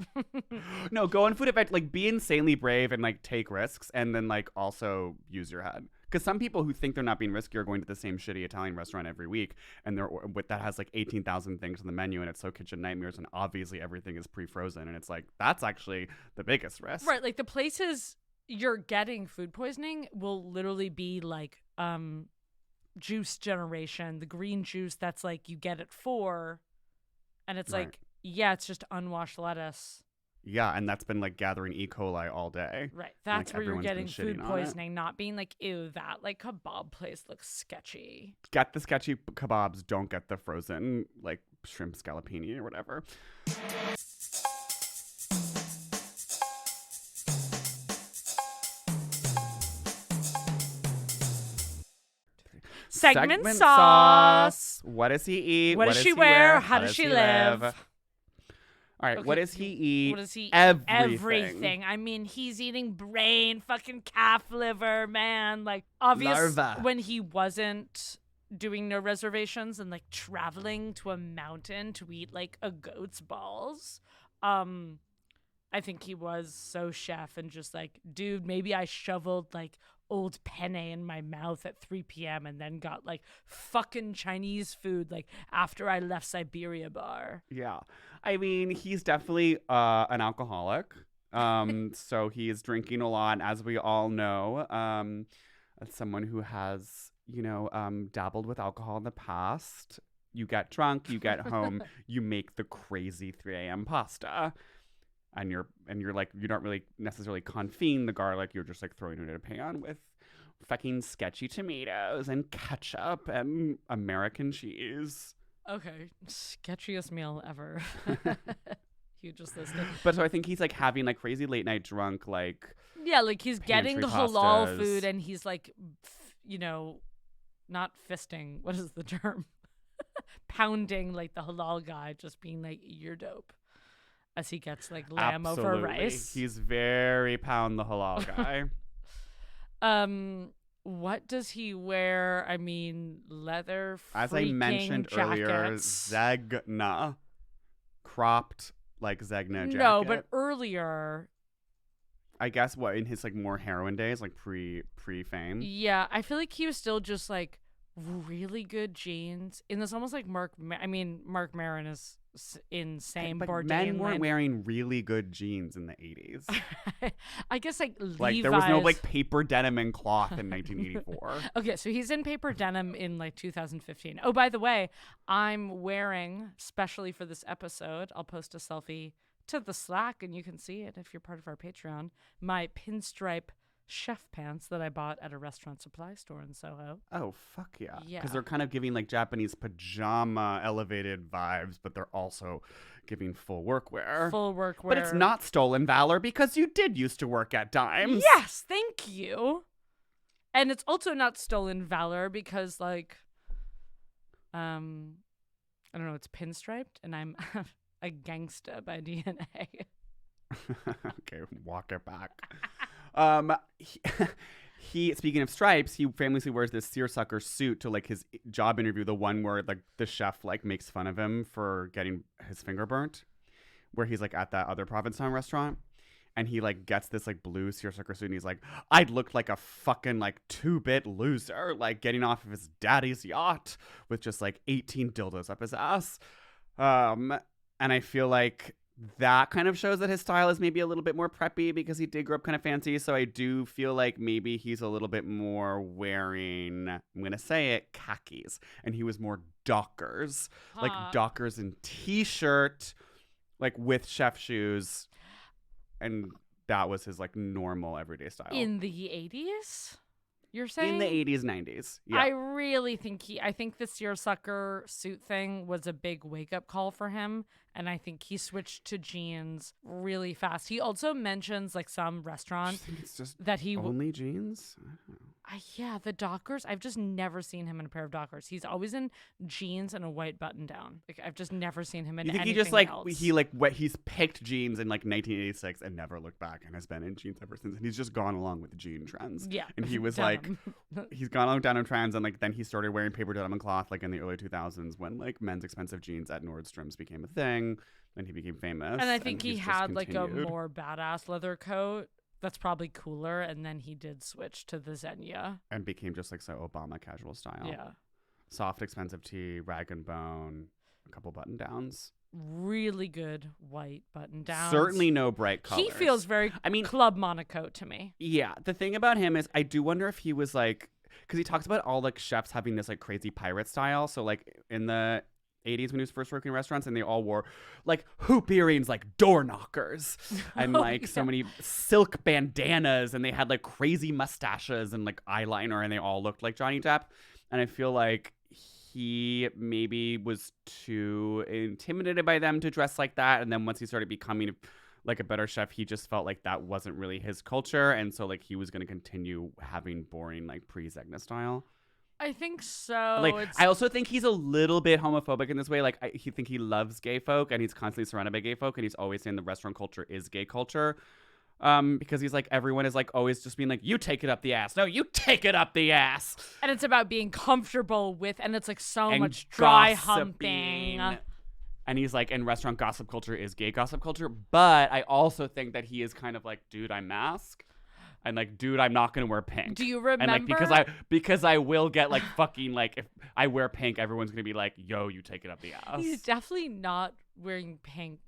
No, go on food event, like, be insanely brave and, like, take risks and then, like, also use your head. Because some people who think they're not being risky are going to the same shitty Italian restaurant every week and that has, like, 18,000 things on the menu and it's so kitchen nightmares and obviously everything is pre-frozen and it's like, that's actually the biggest risk. Right. Like, the places you're getting food poisoning will literally be, like, juice generation, the green juice that's like you get it for, and it's Right. like, yeah, it's just unwashed lettuce. Yeah, and that's been like gathering E. coli all day. Right. That's Like, where you're everyone's been getting food shitting on it. poisoning, not being like, ew, that like kebab place looks sketchy. Get the sketchy kebabs, don't get the frozen like shrimp scallopini or whatever. Segment sauce. What does he eat? What does she wear? How does she live? All right, Okay, what does he eat? What does he eat? Everything. I mean, he's eating brain, fucking calf liver, man. Like, obvious Larva. when he wasn't doing no reservations and like traveling to a mountain to eat like a goat's balls. I think he was so chef and just like, dude, maybe I shoveled like old penne in my mouth at 3 p.m. and then got like fucking Chinese food like after I left Siberia bar. Yeah. I mean, he's definitely an alcoholic. So he is drinking a lot, as we all know. As someone who has, dabbled with alcohol in the past, you get drunk, you get home, you make the crazy 3 a.m. pasta. And you're like, you don't really necessarily confine the garlic. You're just like throwing it in a pan with fucking sketchy tomatoes and ketchup and American cheese. Okay, sketchiest meal ever. You just listed. But so I think he's like having like crazy late night drunk, like, Yeah, like he's getting the pantry halal pastas. food and he's like, not fisting. What is the term? Pounding like the halal guy, just being like, you're dope. As he gets like lamb over absolutely. rice. He's very pound the halal guy. What does he wear? I mean, leather As I mentioned earlier, jackets. Zegna. Cropped like Zegna jacket. No, but earlier, I guess what in his like more heroin days, like pre-fame. yeah, I feel like he was still just like really good jeans in this almost like Mark Maron is insane. But Bourdain men weren't line. wearing really good jeans in the 80s. I guess like Like there was no Levi's. like paper denim and cloth in 1984. Okay, so he's in paper denim in like 2015. Oh, by the way, I'm wearing, specially for this episode, I'll post a selfie to the Slack and you can see it if you're part of our Patreon, my pinstripe chef pants that I bought at a restaurant supply store in Soho. Oh, fuck yeah. Yeah. Because they're kind of giving like Japanese pajama elevated vibes, but they're also giving full workwear. Full workwear. But it's not stolen valor because you did used to work at Dimes. Yes, thank you. And it's also not stolen valor because like I don't know, it's pinstriped and I'm a gangsta by DNA. Okay, walk it back. He speaking of stripes, he famously wears this seersucker suit to like his job interview, the one where like the chef like makes fun of him for getting his finger burnt, where he's like at that other Provincetown restaurant, and he like gets this like blue seersucker suit and he's like, I'd look like a fucking like 2-bit loser, like getting off of his daddy's yacht with just like 18 dildos up his ass. And I feel like that kind of shows that his style is maybe a little bit more preppy because he did grow up kind of fancy. So I do feel like maybe he's a little bit more wearing, I'm going to say it, khakis. And he was more Dockers, like Dockers and t-shirt, like with chef shoes. And that was his like normal everyday style. In the 80s? You're saying? In the 80s, 90s. Yeah. I really think I think the seersucker suit thing was a big wake-up call for him, and I think he switched to jeans really fast. He also mentions like some restaurant I think it's just that he only jeans. I don't know. yeah, the Dockers. I've just never seen him in a pair of Dockers. He's always in jeans and a white button down. Like I've just never seen him in You think he anything just like else. he's picked jeans in like 1986 and never looked back and has been in jeans ever since, and he's just gone along with the jean trends. Yeah, and he was like, he's gone along with denim trends, and like then he started wearing paper denim and cloth like in the early 2000s when like men's expensive jeans at Nordstrom's became a thing, and he became famous. And I think he he's just had like a continued. more badass leather coat. That's probably cooler, and then he did switch to the Xenia. and became just like so Obama casual style. Yeah. Soft expensive tee, rag and bone, a couple button downs. Really good white button downs. Certainly no bright colors. He feels very Club Monaco to me. Yeah, the thing about him is I do wonder if he was like, because he talks about all like chefs having this like crazy pirate style. So like in the 80s when he was first working in restaurants, and they all wore like hoop earrings like door knockers and like so many silk bandanas, and they had like crazy mustaches and like eyeliner, and they all looked like Johnny Depp. And I feel like he maybe was too intimidated by them to dress like that, and then once he started becoming like a better chef, he just felt like that wasn't really his culture, and so like he was going to continue having boring like pre-Zegna style. I think so. Like, I also think he's a little bit homophobic in this way. Like, I think he loves gay folk, and he's constantly surrounded by gay folk, and he's always saying the restaurant culture is gay culture. Because he's like, everyone is like always just being like, you take it up the ass. No, you take it up the ass. And it's about being comfortable with, and it's like so And much dry gossiping. humping. And he's like, and restaurant gossip culture is gay gossip culture. But I also think that he is kind of like, dude, I mask. And like, dude, I'm not gonna wear pink. Do you remember? And like, because I will get like fucking like, if I wear pink, everyone's gonna be like, yo, you take it up the ass. He's definitely not wearing pink.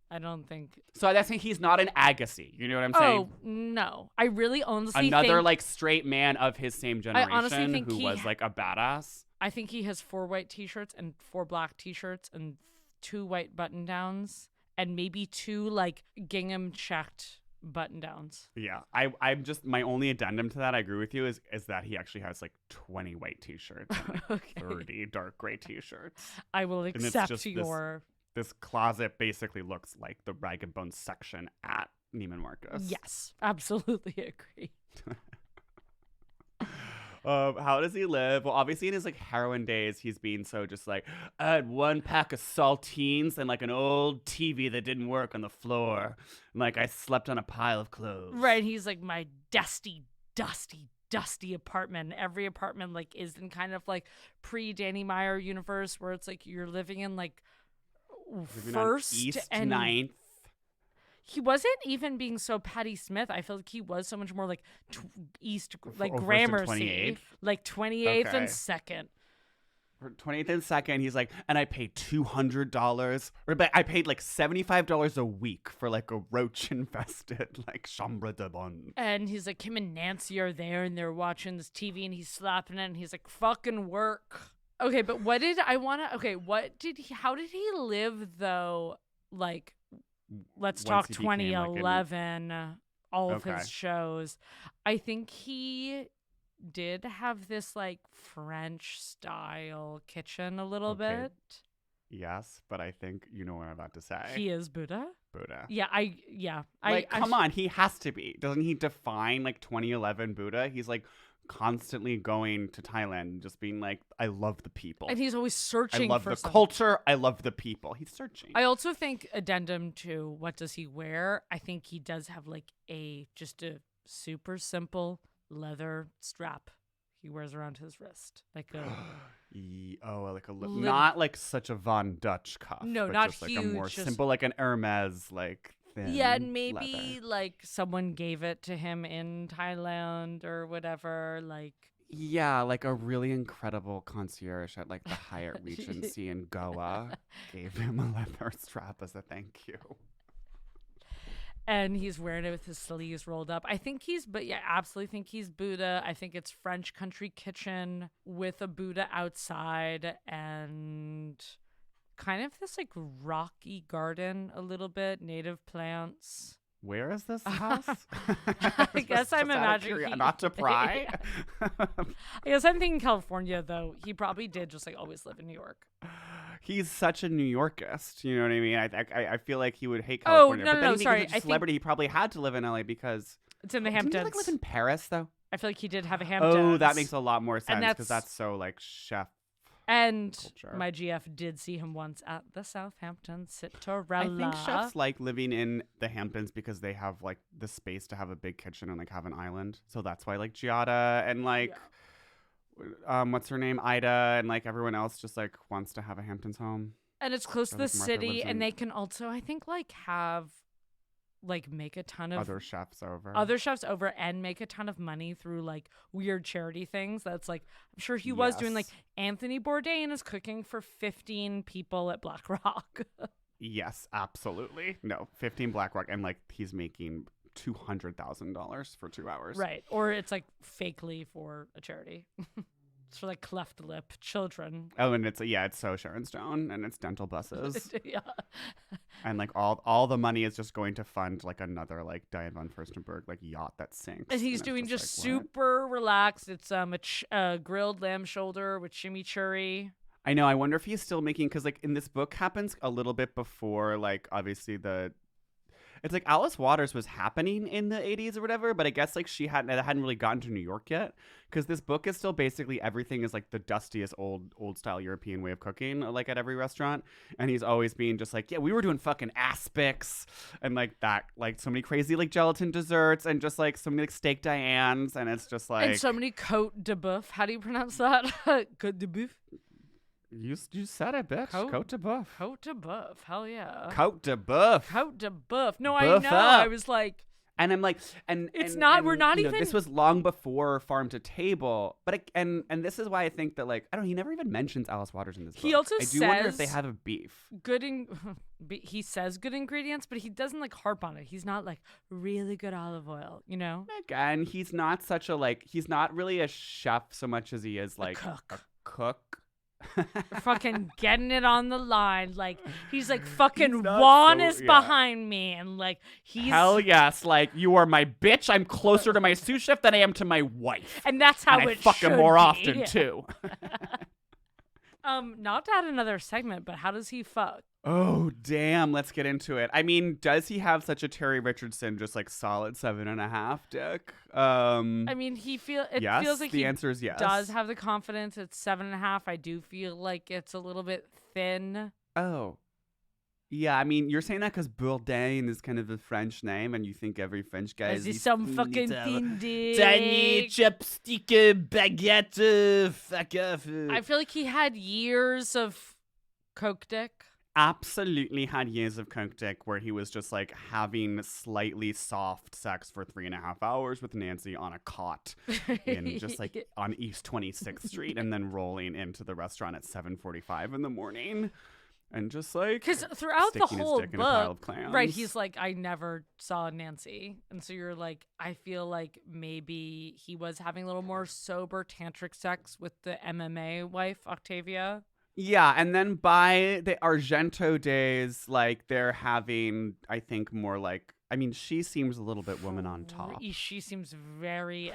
I don't think. So that's saying he's not an Agassi. You know what I'm saying? Oh no, I really honestly Another think, like straight man of his same generation honestly think who was like a badass. I think he has 4 white t-shirts and 4 black t-shirts and 2 white button downs and maybe 2 like gingham checked button downs. Yeah, I'm just, my only addendum to that, I agree with you, is that he actually has like 20 white t-shirts and like Okay. 30 dark gray t-shirts. I will it's accept just your. This closet basically looks like the rag and bone section at Neiman Marcus. Yes, absolutely agree. How does he live? Well, obviously in his like heroin days, he's been so just like, I had 1 pack of saltines and like an old TV that didn't work on the floor. And like I slept on a pile of clothes. Right, he's like my dusty apartment. Every apartment like is in kind of like pre-Danny Meyer universe where it's like you're living in like Living on first East and 9th. He wasn't even being so Patty Smith. I feel like he was so much more like East, like First and Gramercy, 28th? like 28th Okay. and 2nd. For 28th and 2nd, he's like, and I paid $200, but I paid like $75 a week for like a roach infested like chambre de bonne. And he's like, him and Nancy are there and they're watching this TV and he's slapping it and he's like, fucking work. Okay, but what did he, how did he live though? Like, let's Once talk he became, like, 2011, all of Okay. his shows. I think he did have this like French style kitchen a little Okay. bit. Yes, but I think you know what I'm about to say. He is Buddha. Buddha. Yeah, Like, come on, he has to be. Doesn't he define like 2011 Buddha? He's like constantly going to Thailand and just being like, I love the people. And he's always I searching love for the something. culture. I love the people. He's searching. I also think addendum to what does he wear? I think he does have like just a super simple leather strap he wears around his wrist, like a like a Lit- not like such a Von Dutch cuff. No, but not just like a more huge, just- simple, like an Hermes, like thin. yeah, and maybe leather. like someone gave it to him in Thailand or whatever. Like Yeah, like a really incredible concierge at like the Hyatt Regency in Goa gave him a leather strap as a thank you. and he's wearing it with his sleeves rolled up. I think absolutely think he's Buddha. I think it's French country kitchen with a Buddha outside and kind of this like rocky garden a little bit, native plants. Where is this house? I guess I'm imagining not to pry. I guess I'm thinking California though. He probably did just like always live in New York. He's such a New Yorkist, you know what I mean? I feel like he would hate Oh, California. no, but no, then sorry, he's I a think- celebrity. He probably had to live in LA because It's in the didn't he Hamptons. like live in Paris though? I feel like he did have a Hamptons. Oh, that makes a lot more sense because that's- that's so like chef. And culture. my GF did see him once at the Southampton Citarella. I think chefs like living in the Hamptons because they have like the space to have a big kitchen and like have an island. So that's why like Giada and like what's her name, Ida, and like everyone else just like wants to have a Hamptons home. And it's close to So, the like, Martha city, lives in- and they can also, I think, like have, like make a ton of Other chefs over. other chefs over and make a ton of money through like weird charity things. That's like I'm sure he was doing. Like Yes. Anthony Bourdain is cooking for 15 people at Black Rock. Yes, absolutely. No, 15 BlackRock, and like he's making $200,000 for 2 hours. Right. Or it's like fakely for a charity. It's for like cleft lip children. Oh, and it's so Sharon Stone, and it's dental buses, Yeah. and like all the money is just going to fund like another like Diane von Furstenberg like yacht that sinks. And he's it's doing just like, what? super relaxed. It's a grilled lamb shoulder with chimichurri. I know. I wonder if he's still making, because like in this book happens a little bit before like obviously it's like Alice Waters was happening in the 80s or whatever, but I guess like she hadn't really gotten to New York yet, because this book is still basically everything is like the dustiest old style European way of cooking like at every restaurant, and he's always being just like, yeah, we were doing fucking aspics and like that, like so many crazy like gelatin desserts and just like so many like steak Dianes, and it's just like And so many Côte de Boeuf. How do you pronounce that? Côte de Boeuf? you said it, bitch. Côte de Boeuf. Côte de Boeuf. Hell yeah. Côte de Boeuf. Côte de Boeuf. No, I Boeuf know. up. I was like, And I'm like, and It's and- not- and, we're not you know, even- This was long before Farm to Table, but and this is why I think that like I don't know. He never even mentions Alice Waters in this book. He also I do wonder if says- they have a beef. he says good ingredients, but he doesn't like harp on it. He's not like really good olive oil, you know? Again, he's not such a like. He's not really a chef so much as he is like cook. A cook. Fucking getting it on the line. Like, he's like, fucking He's not Juan so- is yeah. behind me. And like, he's. Hell yes, like you are my bitch. I'm closer to my sous chef than I am to my wife. And that's how And I it fuck him should more be. often too. Not to add another segment, but how does he fuck? Oh damn, let's get into it. I mean, does he have such a Terry Richardson just like solid 7.5 dick? I mean, yes, feels like the he answer is yes. does have the confidence. It's 7.5. I do feel like it's a little bit thin. Oh. Yeah, I mean, you're saying that because Bourdain is kind of a French name, and you think every French guy Is is he these some teeny fucking little- thin dick? tiny chopstick baguette fuck off. I feel like he had years of coke dick. absolutely had years of coke dick where he was just like having slightly soft sex for 3.5 hours with Nancy on a cot in just like on East 26th Street and then rolling into the restaurant at 7:45 in the morning. And just like, because throughout the sticking his whole dick in a pile book, of clams. right, he's like, I never saw Nancy. And so you're like, I feel like maybe he was having a little more sober tantric sex with the MMA wife, Octavia. Yeah, and then by the Argento days, like they're having, I think, more like, I mean, she seems a little bit woman on top. She seems very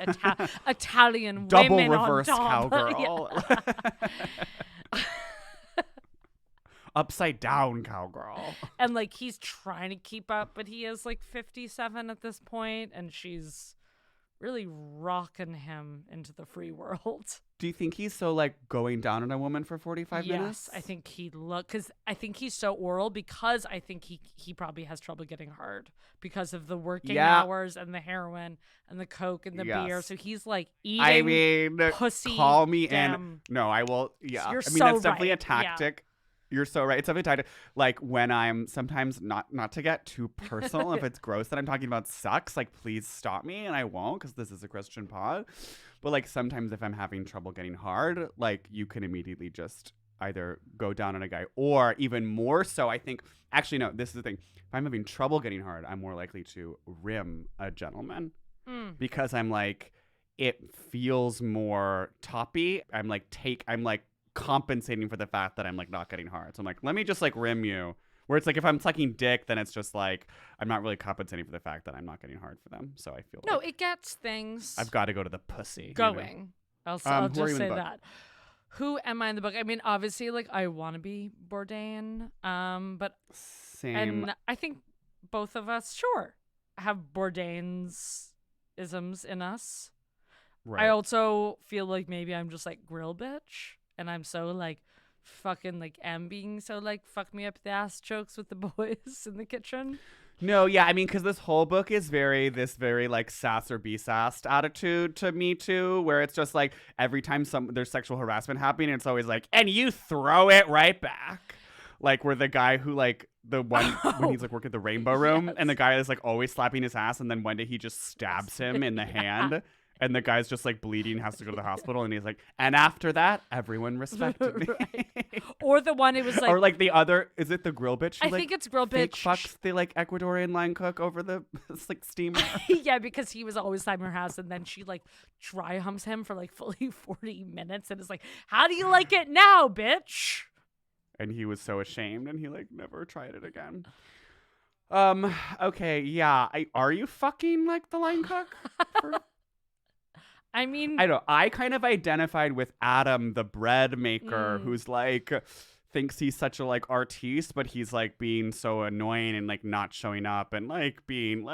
Italian Double women reverse on top. cowgirl. Upside down cowgirl. And like he's trying to keep up, but he is like 57 at this point, and she's really rocking him into the free world. Do you think he's so like going down on a woman for 45 minutes? Yes, I think because I think he's so oral because I think he probably has trouble getting hard because of the working hours and the heroin and the coke and the beer. So he's like eating. I mean, pussy. call me damn. in. No, I will. Yeah, You're I mean so that's definitely a right. tactic. You're so right. It's definitely a tactic. Like when I'm sometimes not to get too personal. If it's gross that I'm talking about sex, like please stop me, and I won't because this is a Christian pod. But like sometimes if I'm having trouble getting hard, like you can immediately just either go down on a guy or even more so, I think, actually, no, this is the thing. If I'm having trouble getting hard, I'm more likely to rim a gentleman because I'm like, it feels more toppy. I'm like compensating for the fact that I'm like not getting hard. So I'm like, let me just like rim you. Where it's like if I'm sucking dick, then it's just like I'm not really compensating for the fact that I'm not getting hard for them. So I feel No, like it gets things I've got to go to the pussy. going. You know? I'll who are just you say in the book? that. Who am I in the book? I mean, obviously, like I want to be Bourdain, but Same. and I think both of us, sure, have Bourdain's isms in us. Right. I also feel like maybe I'm just like grill bitch, and I'm so like fucking like am being so like fuck me up the ass jokes with the boys in the kitchen. No, yeah, I mean, because this whole book is very like sass or be sassed attitude to Me Too, where it's just like every time there's sexual harassment happening, it's always like, and you throw it right back. Like where the guy who like the one when he's like working at the Rainbow Room and the guy is like always slapping his ass and then one day he just stabs him in the hand. And the guy's just like bleeding, has to go to the hospital, and he's like, and after that, everyone respected me. Right. Or the one it was like, or like the other, is it the grill bitch? Who, I think it's grill fake bitch. fucks the like Ecuadorian line cook over the like steamer. Yeah, because he was always slapping her house, and then she like dry humps him for like fully 40 minutes, and it's like, how do you like it now, bitch? And he was so ashamed, and he like never tried it again. Okay, yeah. Are you fucking like the line cook? I mean, I don't. I kind of identified with Adam, the bread maker, who's like thinks he's such a like artiste, but he's like being so annoying and like not showing up and like being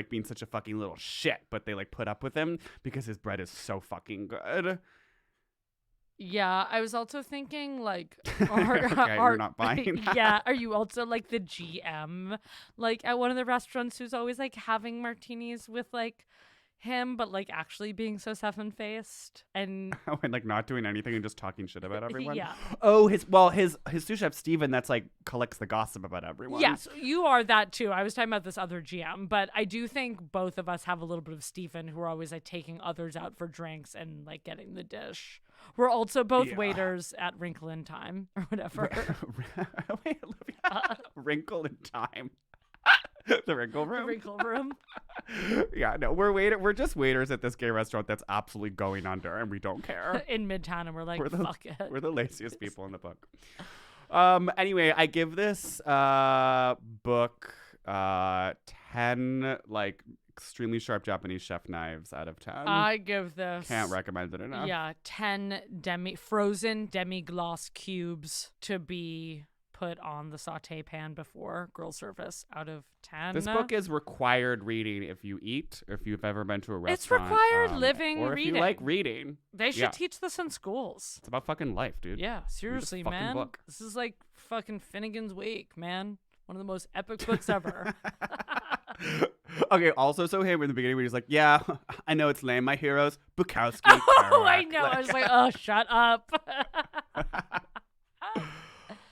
being such a fucking little shit. But they like put up with him because his bread is so fucking good. yeah, I was also thinking like, Okay, you're not buying that. Yeah, are you also like the GM, like at one of the restaurants who's always like having martinis with like him, but like actually being so seven-faced and and like not doing anything and just talking shit about everyone. Yeah. Oh, his sous chef Steven, that's like collects the gossip about everyone. Yes, you are that too. I was talking about this other GM, but I do think both of us have a little bit of Stephen, who are always like taking others out for drinks and like getting the dish. We're also both waiters at Wrinkle in Time or whatever. Wait, Olivia. Wrinkle in Time. The Wrinkle Room. The Wrinkle Room. Yeah, no, we're just waiters at this gay restaurant that's absolutely going under, and we don't care. In Midtown, and we're like, fuck it. We're the laziest people in the book. Anyway, I give this book 10 like extremely sharp Japanese chef knives out of 10. I give this. Can't recommend it enough. Yeah, 10 frozen demi-glace cubes to be put on the saute pan before grill service out of 10. This book is required reading if you eat, if you've ever been to a restaurant. It's required living or reading. if you like reading. They should teach this in schools. It's about fucking life, dude. Yeah, seriously, fucking man. book. This is like fucking Finnegan's Wake, man. One of the most epic books ever. Okay, also so him in the beginning when he's like, yeah, I know it's lame, my heroes, Bukowski. Oh, I Kerouac. know. I was like, oh, shut up.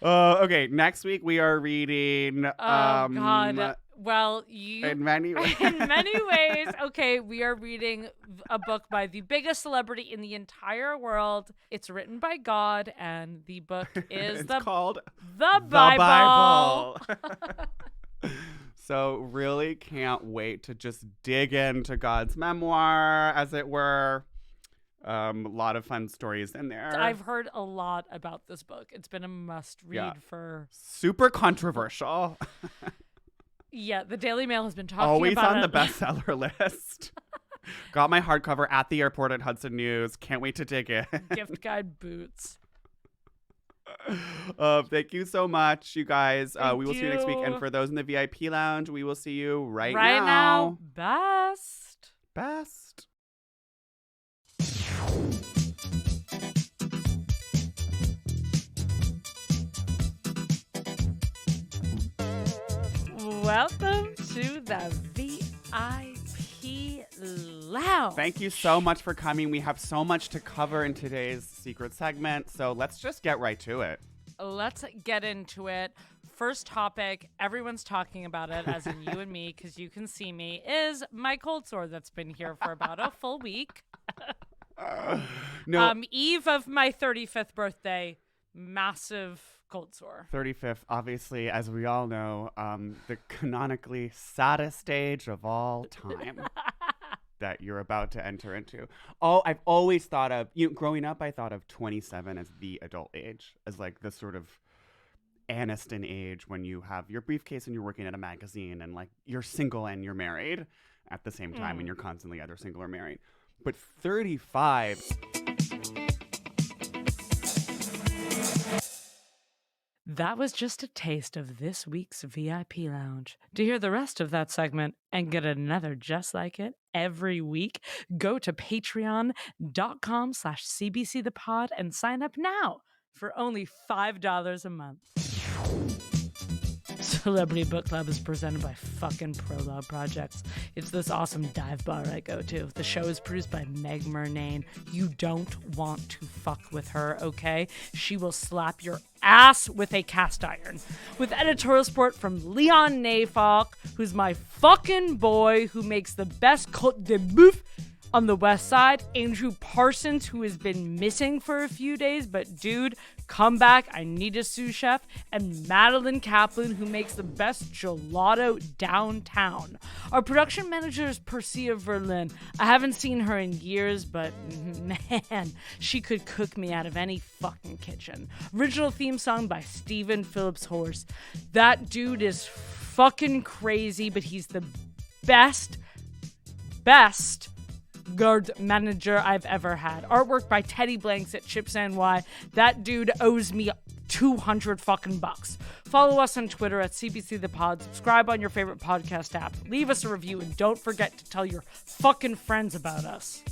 Okay, next week we are reading. Oh God. Well, in many ways. in many ways. Okay, we are reading a book by the biggest celebrity in the entire world. It's written by God, and the book is It's called The Bible. So really can't wait to just dig into God's memoir, as it were. A lot of fun stories in there. I've heard a lot about this book. It's been a must read for super controversial. Yeah, the Daily Mail has been talking Always about on it. the bestseller list. Got my hardcover at the airport at Hudson News. Can't wait to dig in. Gift guide boots. Thank you so much, you guys. We will see you next week. And you. for those in the VIP lounge, we will see you right now. Best. Best. Welcome to the VIP lounge. Thank you so much for coming. We have so much to cover in today's secret segment, so let's just get right to it. Let's get into it. First topic, everyone's talking about it, as in you and me, because you can see me, is my cold sore that's been here for about a full week. Eve of my 35th birthday, massive cold sore. 35th, obviously, as we all know, the canonically saddest stage of all time that you're about to enter into. Oh, I've always thought of, growing up, I thought of 27 as the adult age, as like the sort of Aniston age when you have your briefcase and you're working at a magazine and like you're single and you're married at the same time and you're constantly either single or married. But 35... That was just a taste of this week's VIP Lounge. To hear the rest of that segment and get another just like it every week, go to patreon.com/cbcthepod and sign up now for only $5 a month. Celebrity Book Club is presented by fucking Prologue Projects. It's this awesome dive bar I go to. The show is produced by Meg Murnane. You don't want to fuck with her, okay? She will slap your ass with a cast iron. With editorial support from Leon Nafok, who's my fucking boy, who makes the best cote de boeuf on the West Side. Andrew Parsons, who has been missing for a few days, but dude, come back, I need a sous chef. And Madeline Kaplan, who makes the best gelato downtown. Our production manager is Percia Verlin. I haven't seen her in years, but man, she could cook me out of any fucking kitchen. Original theme song by Stephen Phillips Horse. That dude is fucking crazy, but he's the best guard manager I've ever had. Artwork by Teddy Blanks at Chips NY. That dude owes me 200 fucking bucks. Follow us on Twitter at CBC The Pod. Subscribe on your favorite podcast app. Leave us a review and don't forget to tell your fucking friends about us.